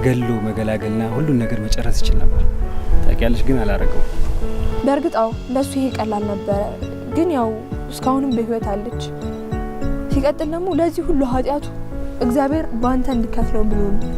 ገሎ መገላገልና ሁሉን ነገር መጨረስ ይችል ነበር። ታውቂያለሽ፣ ግን አላረገው። በእርግጥ አዎ ለሱ ይሄ ቀላል ነበረ፣ ግን ያው እስካሁንም በህይወት አለች። ሲቀጥል ደግሞ ለዚህ ሁሉ ኃጢአቱ እግዚአብሔር በአንተ እንድከፍለው ብሎ ነው።